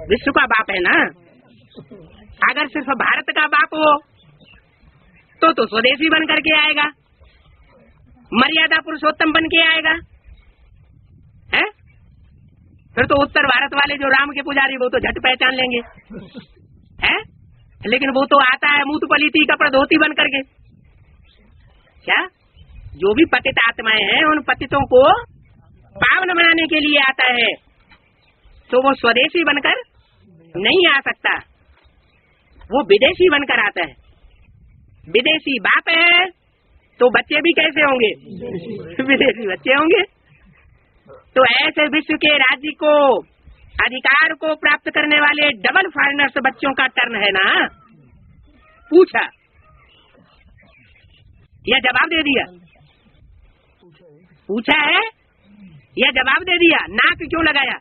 विश्व का बाप है ना। अगर सिर्फ भारत का बाप हो तो स्वदेशी बन करके आएगा, मर्यादा पुरुषोत्तम बन के आएगा है? फिर तो उत्तर भारत वाले जो राम के पुजारी वो तो झट पहचान लेंगे है? लेकिन वो तो आता है मूत पलीती कपड़ा धोती बन करके। क्या? जो भी पतित आत्माएं हैं उन पतितों को पावन बनाने के लिए आता है, तो वो स्वदेशी बनकर नहीं आ सकता, वो विदेशी बनकर आता है। विदेशी बाप है तो बच्चे भी कैसे होंगे? विदेशी बच्चे होंगे। तो ऐसे विश्व के राज्य को अधिकार को प्राप्त करने वाले डबल फॉरेनर्स बच्चों का टर्न है ना। पूछा या जवाब दे दिया? पूछा है या जवाब दे दिया? नाक क्यों लगाया?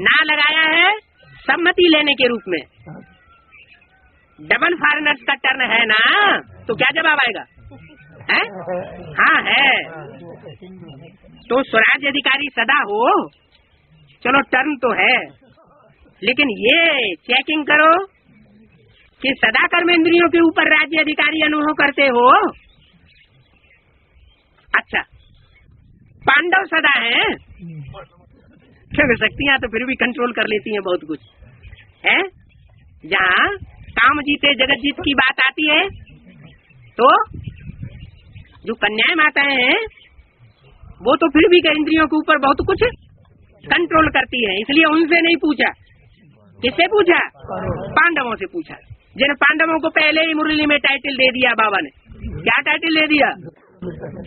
ना लगाया है सम्मति लेने के रूप में। डबल फॉरेनर्स का टर्न है ना, तो क्या जवाब आएगा? है? हाँ है। तो स्वराज्य अधिकारी सदा हो, चलो टर्न तो है, लेकिन ये चेकिंग करो कि सदा कर्मेंद्रियों के ऊपर राज्य अधिकारी अनुभव करते हो। अच्छा, पांडव सदा है, क्योंकि शक्तियां तो फिर भी कंट्रोल कर लेती हैं बहुत कुछ है। जहाँ काम जीते जगत जीत की बात आती है तो जो कन्याएं माताएं हैं वो तो फिर भी इंद्रियों के ऊपर बहुत कुछ कंट्रोल करती है। इसलिए उनसे नहीं पूछा। किससे पूछा? पांडवों से पूछा, जिन पांडवों को पहले ही मुरली में टाइटल दे दिया बाबा ने। क्या टाइटल दे दिया?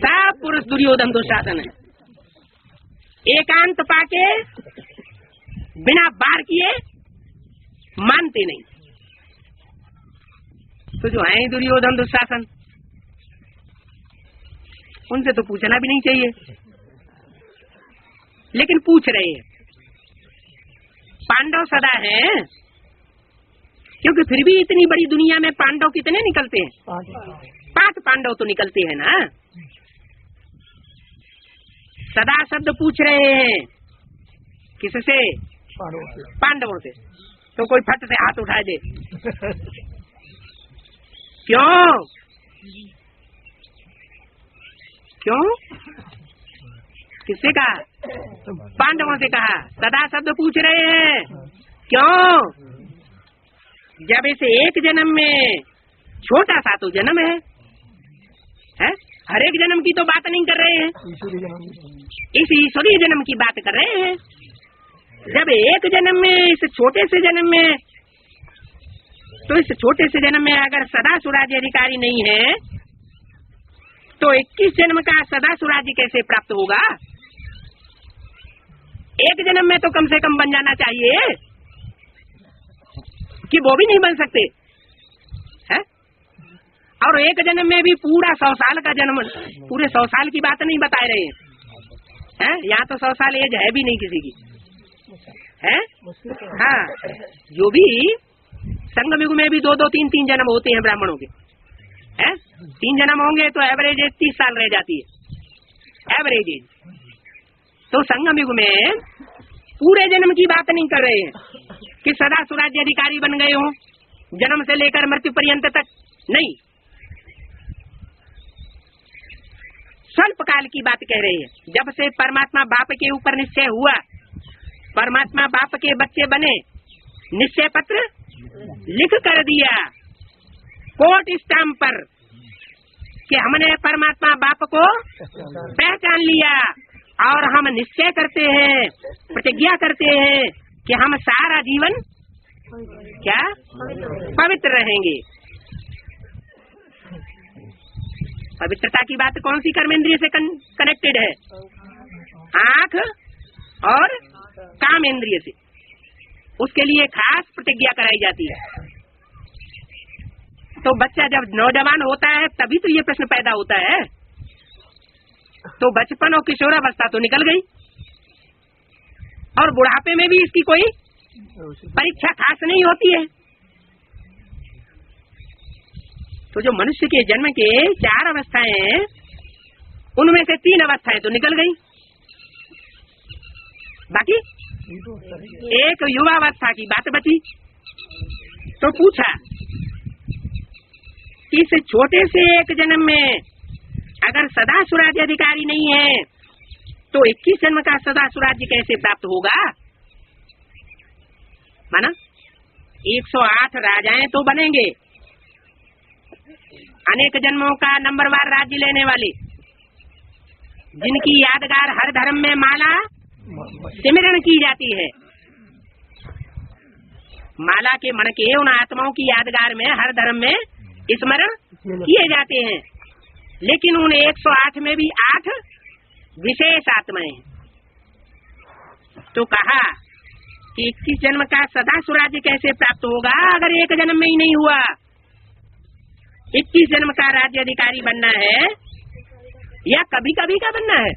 सब पुरुष दुर्योधन दुशासन है। एकांत पाके बिना बार किए मानते नहीं। तो जो है दुर्योधन दुशासन, उनसे तो पूछना भी नहीं चाहिए, लेकिन पूछ रहे हैं। पांडव सदा हैं, क्योंकि फिर भी इतनी बड़ी दुनिया में पांडव कितने निकलते हैं? 5 पांडव तो निकलते हैं ना। सदा शब्द पूछ रहे हैं, किससे? पांडवों से। तो कोई फट से हाथ उठाए दे। क्यों? क्यों? किससे कहा? पांडवों से कहा। सदा शब्द पूछ रहे हैं, क्यों? जब इस एक जन्म में छोटा सा तो जन्म है? हर एक जन्म की तो बात नहीं कर रहे हैं, इस ईश्वरीय जन्म की बात कर रहे हैं। जब एक जन्म में, इस छोटे से जन्म में, तो इस छोटे से जन्म में अगर सदा सुराज्य अधिकारी नहीं है, तो 21 जन्म का सदा सुराज्य कैसे प्राप्त होगा? एक जन्म में तो कम से कम बन जाना चाहिए, कि वो भी नहीं बन सकते है? और एक जन्म में भी पूरा 100 साल का जन्म, पूरे 100 साल की बात नहीं बता रहे हैं। यहाँ तो 100 साल एज है भी नहीं किसी की, है? हाँ, जो भी संगम युग में भी 2-2, 3-3 जन्म होते हैं ब्राह्मणों के, हैं? 3 जन्म होंगे तो एवरेज एज 30 साल रह जाती है, एवरेज एज। तो संगम युग में पूरे जन्म की बात नहीं कर रहे हैं कि सदा सुराज्य अधिकारी बन गए हो जन्म से लेकर मृत्यु पर्यंत तक, नहीं। स्वल्प काल की बात कह रहे हैं। जब से परमात्मा बाप के ऊपर निश्चय हुआ, परमात्मा बाप के बच्चे बने, निश्चय पत्र लिख कर दिया कोर्ट स्टाम्प पर कि हमने परमात्मा बाप को पहचान लिया, और हम निश्चय करते हैं, प्रतिज्ञा करते हैं कि हम सारा जीवन क्या पवित्र रहेंगे। पवित्रता की बात कौन सी कर्मेंद्रिय से कनेक्टेड है? आँख और कामेंद्रिय से। उसके लिए खास प्रतिज्ञा कराई जाती है। तो बच्चा जब नौजवान होता है तभी तो ये प्रश्न पैदा होता है। तो बचपन और किशोरावस्था तो निकल गई, और बुढ़ापे में भी इसकी कोई परीक्षा खास नहीं होती है। तो जो मनुष्य के जन्म के 4 अवस्थाएं हैं, उनमें से 3 अवस्थाएं तो निकल गई, बाकी एक युवावस्था की बात बची। तो पूछा कि इस छोटे से एक जन्म में अगर सदा सुराज्य अधिकारी नहीं है, तो 21 जन्म का सदा सुराज्य कैसे प्राप्त होगा? माना 108 राजाएं तो बनेंगे, अनेक जन्मों का नंबरवार राज्य लेने वाले, जिनकी यादगार हर धर्म में माला सिमरण की जाती है। माला के मणके उन आत्माओं की यादगार में हर धर्म में स्मरण किए जाते हैं, लेकिन उन 108 में भी 8 विशेष आत्माएं। तो कहा कि 21 जन्म का सदा सुराज्य कैसे प्राप्त होगा अगर एक जन्म में ही नहीं हुआ? 21 जन्म का राज्य अधिकारी बनना है, या कभी कभी का बनना है,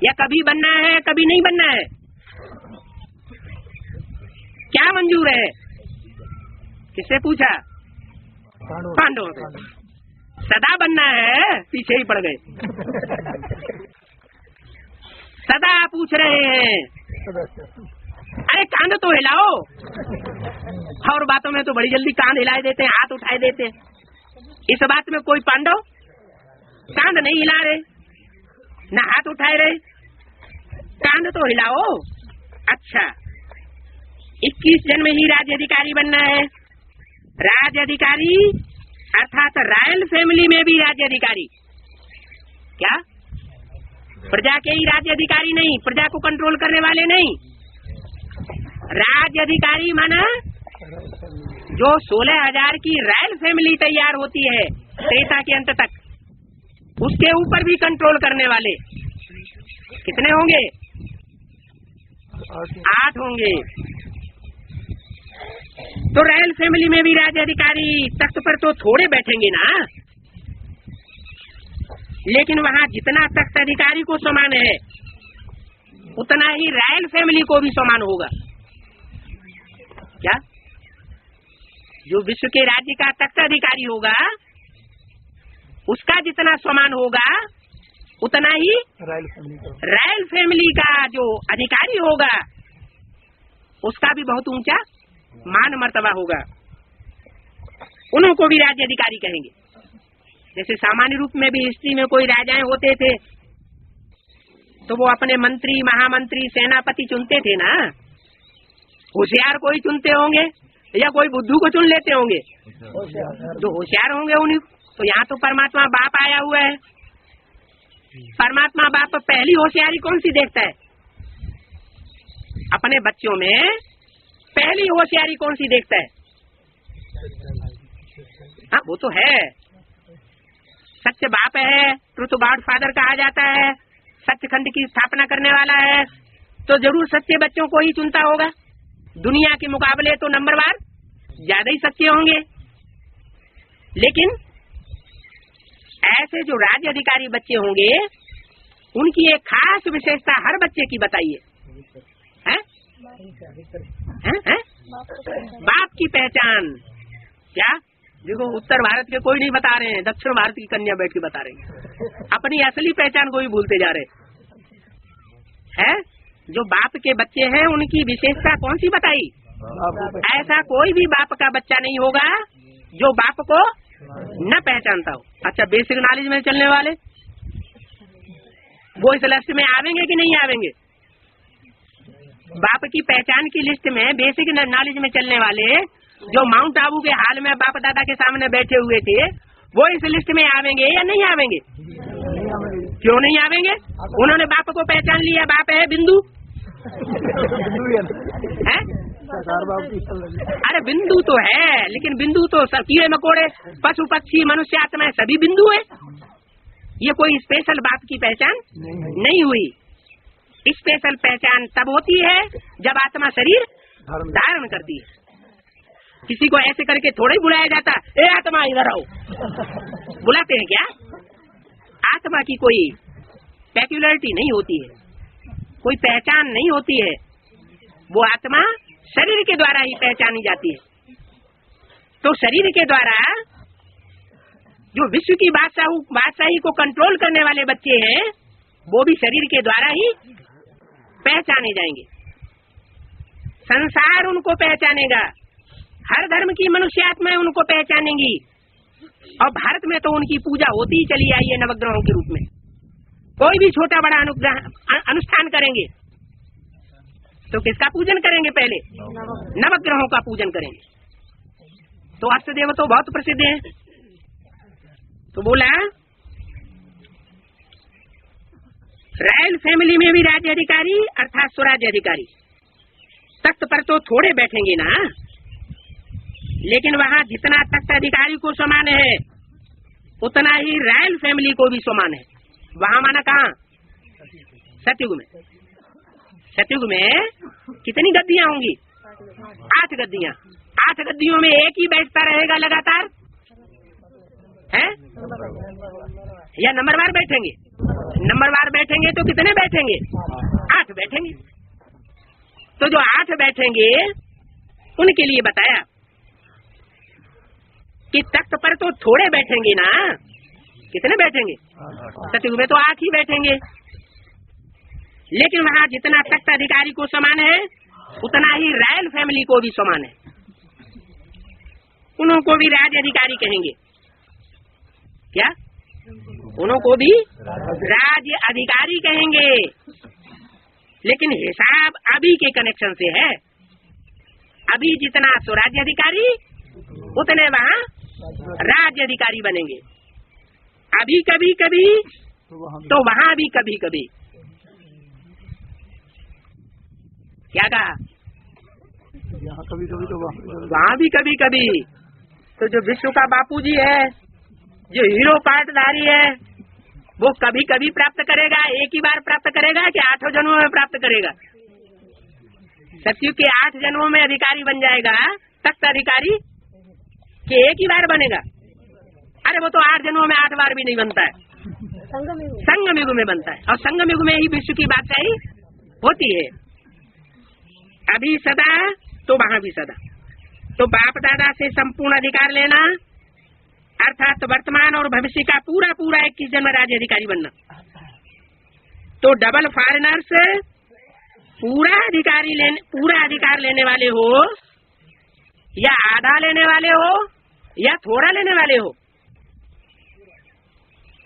या कभी बनना है कभी नहीं बनना है? क्या मंजूर है? किससे पूछा? पांडवों से। सदा बनना है, पीछे ही पड़ गए। सदा पूछ रहे हैं, अरे कांध तो हिलाओ। और बातों में तो बड़ी जल्दी कांध हिलाए देते हैं, हाथ उठाए देते हैं। इस बात में कोई पांडव कांध नहीं हिला रहे, न हाथ उठाए रहे। कांध तो हिलाओ। अच्छा, 21 जन्म ही राज्य अधिकारी बनना है। राज्य अधिकारी अर्थात रॉयल फैमिली में भी राज्य अधिकारी। क्या? प्रजा के ही राज्य अधिकारी नहीं, प्रजा को कंट्रोल करने वाले नहीं। राज्य अधिकारी माना जो 16,000 की रॉयल फैमिली तैयार होती है त्रेता के अंत तक, उसके ऊपर भी कंट्रोल करने वाले कितने होंगे? 8 होंगे। तो रॉयल फैमिली में भी राज्य अधिकारी तख्त पर तो थोड़े बैठेंगे ना, लेकिन वहाँ जितना तख्त अधिकारी को समान है उतना ही रॉयल फैमिली को भी समान होगा। क्या? जो विश्व के राज्य का तख्त अधिकारी होगा उसका जितना समान होगा उतना ही रॉयल फैमिली का जो अधिकारी होगा उसका भी बहुत ऊंचा मान मर्तबा होगा। उनको भी राज्य अधिकारी कहेंगे। जैसे सामान्य रूप में भी हिस्ट्री में कोई राजाएं होते थे तो वो अपने मंत्री, महामंत्री, सेनापति चुनते थे ना। होशियार कोई चुनते होंगे या कोई बुद्धू को चुन लेते होंगे? जो होशियार होंगे उन्हीं। तो यहाँ तो परमात्मा बाप आया हुआ है। परमात्मा बाप पहली होशियारी कौन सी देखता है? अपने बच्चों में पहली होशियारी कौन सी देखता है? हाँ, वो तो है। सत्य बाप है, ट्रुथ गॉड फादर कहा जाता है, सत्यखंड की स्थापना करने वाला है, तो जरूर सच्चे बच्चों को ही चुनता होगा। दुनिया के मुकाबले तो नंबरवार ज्यादा ही सच्चे होंगे। लेकिन ऐसे जो राज्य अधिकारी बच्चे होंगे उनकी एक खास विशेषता हर बच्चे की बताइए। हैं? बाप की पहचान। क्या? देखो, उत्तर भारत के कोई नहीं बता रहे हैं, दक्षिण भारत की कन्या बैठ के बता रहे हैं। अपनी असली पहचान को भी भूलते जा रहे हैं। जो बाप के बच्चे हैं उनकी विशेषता कौन सी बताई? ऐसा कोई भी बाप का बच्चा नहीं होगा जो बाप को न पहचानता हो। अच्छा, बेसिक नॉलेज में चलने वाले वो इस लिस्ट में आवेंगे कि नहीं आवेंगे? बाप की पहचान की लिस्ट में बेसिक नॉलेज में चलने वाले जो माउंट आबू के हाल में बाप दादा के सामने बैठे हुए थे वो इस लिस्ट में आवेंगे या नहीं आवेंगे? क्यों नहीं आवेंगे? उन्होंने बाप को पहचान लिया। बाप है बिंदु है? अरे बिंदु तो है, लेकिन बिंदु तो सब कीड़े मकोड़े, पशु पक्षी, मनुष्य, आत्मा सभी बिंदु है। ये कोई स्पेशल बाप की पहचान नहीं हुई। स्पेशल पहचान तब होती है जब आत्मा शरीर धारण करती है। किसी को ऐसे करके थोड़ा ही बुलाया जाता, ए आत्मा इधर आओ, बुलाते हैं क्या? आत्मा की कोई पेक्युलरिटी नहीं होती है, कोई पहचान नहीं होती है। वो आत्मा शरीर के द्वारा ही पहचानी जाती है। तो शरीर के द्वारा जो विश्व की बादशाही को कंट्रोल करने वाले बच्चे हैं वो भी शरीर के द्वारा ही पहचाने जाएंगे। संसार उनको पहचानेगा, हर धर्म की मनुष्य आत्माएं उनको पहचानेंगी। और भारत में तो उनकी पूजा होती ही चली आई है नवग्रहों के रूप में। कोई भी छोटा बड़ा अनुष्ठान करेंगे तो किसका पूजन करेंगे? पहले नवग्रहों का पूजन करेंगे। तो अष्टदेव तो बहुत प्रसिद्ध हैं। तो बोला रॉयल फैमिली में भी राज्य अधिकारी अर्थात स्वराज्य अधिकारी तख्त पर तो थोड़े बैठेंगे ना, लेकिन वहाँ जितना तख्त अधिकारी को समान है उतना ही रॉयल फैमिली को भी समान है। वहाँ माना कहाँ? सतयुग में। सतयुग में कितनी गद्दियाँ होंगी? 8 गद्दियाँ। 8 गद्दियों में एक ही बैठता रहेगा लगातार है या नंबरवार बैठेंगे? नंबरवार बैठेंगे तो कितने बैठेंगे? 8 बैठेंगे। तो जो 8 बैठेंगे उनके लिए बताया कि तख्त पर तो थोड़े बैठेंगे ना, कितने बैठेंगे? सतयुग में तो 8 ही बैठेंगे। लेकिन वहाँ जितना तख्त अधिकारी को समान है उतना ही रॉयल फैमिली को भी समान है। उनको भी राज्य अधिकारी कहेंगे। क्या? उनको भी राज्य अधिकारी कहेंगे, लेकिन हिसाब अभी के कनेक्शन से है। अभी जितना स्वराज्य अधिकारी उतने वहाँ राज्य अधिकारी बनेंगे। अभी कभी कभी तो वहाँ भी कभी कभी। क्या कहा? यहाँ कभी कभी तो वहाँ भी कभी कभी। तो जो विश्व का बापूजी है, जो हीरो पार्टधारी है, वो कभी कभी प्राप्त करेगा, एक ही बार प्राप्त करेगा कि 8 जन्मों में प्राप्त करेगा? सतयुग के 8 जन्मों में अधिकारी बन जाएगा, तख्त अधिकारी के एक ही बार बनेगा। अरे वो तो 8 जन्मों में 8 बार भी नहीं बनता है, संगम युग में बनता है, और संगम युग में ही विश्व की बादशाही होती है। अभी सदा तो वहाँ भी सदा। तो बाप दादा से संपूर्ण अधिकार लेना अर्थात वर्तमान और भविष्य का पूरा पूरा 21 जन्म राज्य अधिकारी बनना। तो डबल फॉरेनर्स पूरा अधिकार लेने वाले हो या आधा लेने वाले हो या थोड़ा लेने वाले हो।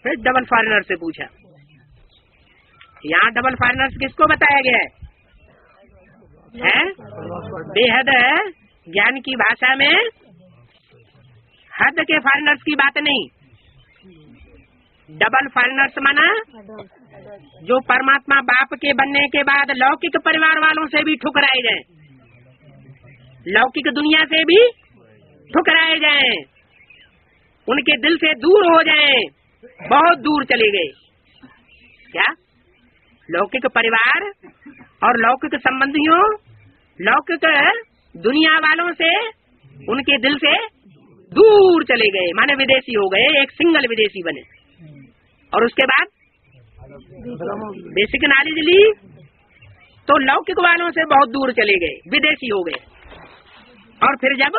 फिर डबल फॉरेनर से पूछा, यहाँ डबल फॉरेनर्स किसको बताया गया है? बेहद ज्ञान की भाषा में हद के फॉरेनर्स की बात नहीं। डबल फॉरेनर्स माना जो परमात्मा बाप के बनने के बाद लौकिक परिवार वालों से भी ठुकराए जाएं, लौकिक दुनिया से भी ठुकराए जाएं, उनके दिल से दूर हो जाएं, बहुत दूर चले गए। क्या लौकिक परिवार और लौकिक संबंधियों, लौकिक दुनिया वालों से उनके दिल से दूर चले गए, माने विदेशी हो गए, एक सिंगल विदेशी बने। और उसके बाद बेसिक नॉलेज ली तो लौकिक वालों से बहुत दूर चले गए, विदेशी हो गए। और फिर जब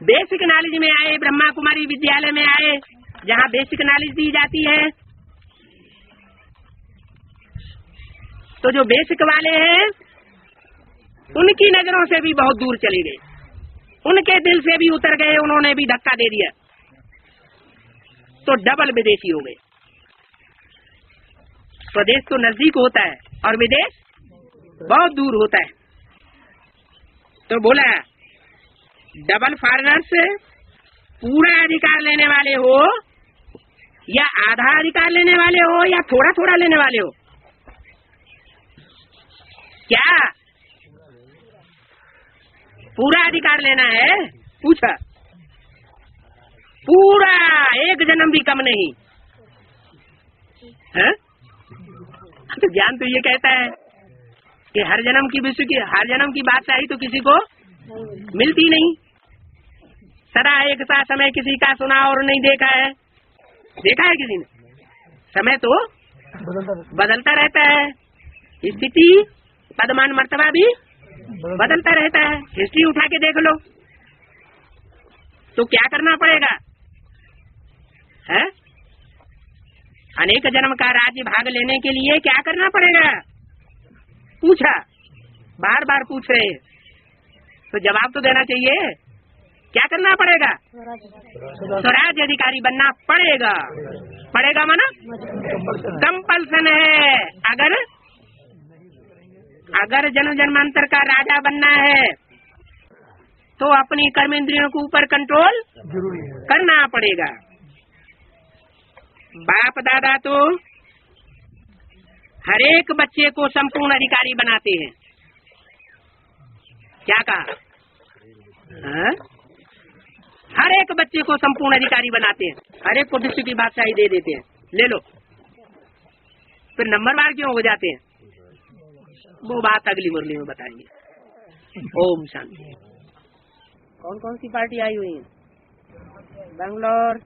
बेसिक नॉलेज में आए, ब्रह्मा कुमारी विद्यालय में आए, जहाँ बेसिक नॉलेज दी जाती है, तो जो बेसिक वाले हैं उनकी नजरों से भी बहुत दूर चले गए, उनके दिल से भी उतर गए, उन्होंने भी धक्का दे दिया, तो डबल विदेशी हो गए। स्वदेश तो नजदीक होता है और विदेश बहुत दूर होता है। तो बोला डबल फॉरेनर्स पूरा अधिकार लेने वाले हो या आधा अधिकार लेने वाले हो या थोड़ा थोड़ा लेने वाले हो? क्या पूरा अधिकार लेना है? पूछा। पूरा, एक जन्म भी कम नहीं है? तो ज्ञान तो ये कहता है कि हर जन्म की विश्व की, हर जन्म की बादशाही तो किसी को मिलती नहीं। सदा एक सा समय किसी का सुना और नहीं देखा है, देखा है किसी ने? समय तो बदलता रहता है, स्थिति पदमान मर्तबा भी बदलता रहता है। हिस्ट्री उठा के देख लो। तो क्या करना पड़ेगा है? अनेक जन्म का राज्य भाग लेने के लिए क्या करना पड़ेगा? पूछा, बार बार पूछ रहे, तो जवाब तो देना चाहिए। क्या करना पड़ेगा? स्वराज्य अधिकारी बनना पड़ेगा। पड़ेगा माना कंपल्सन है। अगर जन्म जन्मांतर का राजा बनना है तो अपनी कर्मेंद्रियों के ऊपर कंट्रोल करना पड़ेगा। बाप दादा तो हर एक बच्चे को संपूर्ण अधिकारी बनाते हैं। क्या कहा? हर एक बच्चे को संपूर्ण अधिकारी बनाते हैं, हर एक को विश्व की बादशाही दे देते हैं। ले लो। फिर नंबरवार क्यों हो जाते हैं? वो बात अगली मुरली में बताएंगे। ओम शांति। कौन कौन सी पार्टी आई हुई है? बेंगलोर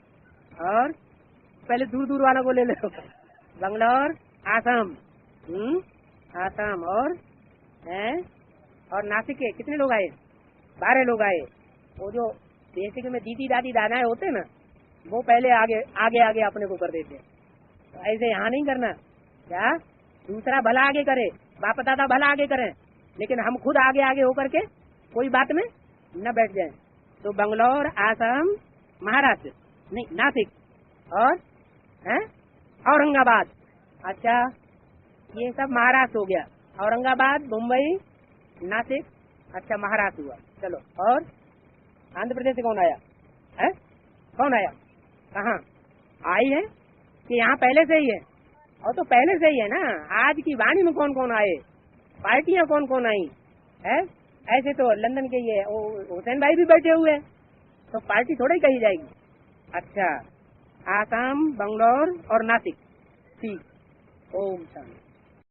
और पहले दूर दूर वालों को ले लो। बेंगलोर, आसाम, आसाम और नासिक के कितने लोग आए? 12 लोग आए। वो जो बेसिक में दीदी दादी दादाएं होते हैं ना, वो पहले आगे आगे आगे अपने को कर देते हैं। तो ऐसे यहाँ नहीं करना। क्या दूसरा भला आगे करे, बाप दादा भला आगे करें, लेकिन हम खुद आगे आगे होकर के कोई बात में न बैठ जाएं। तो बंगलौर, आसाम, महाराष्ट्र नहीं, नासिक और औरंगाबाद। अच्छा, ये सब महाराष्ट्र हो गया। औरंगाबाद, मुंबई, नासिक, अच्छा महाराष्ट्र हुआ। चलो, और आंध्र प्रदेश से कौन आया है? कौन आया? कहाँ आई है कि यहाँ पहले से ही है? और तो पहले से ही है ना। आज की वाणी में कौन कौन आए, पार्टियां कौन कौन आई है? ऐसे तो लंदन के ये हुसैन भाई भी बैठे हुए हैं, तो पार्टी थोड़ा ही कही जाएगी। अच्छा, आसाम, बंगलौर और नासिक। ठीक। ओम शांति।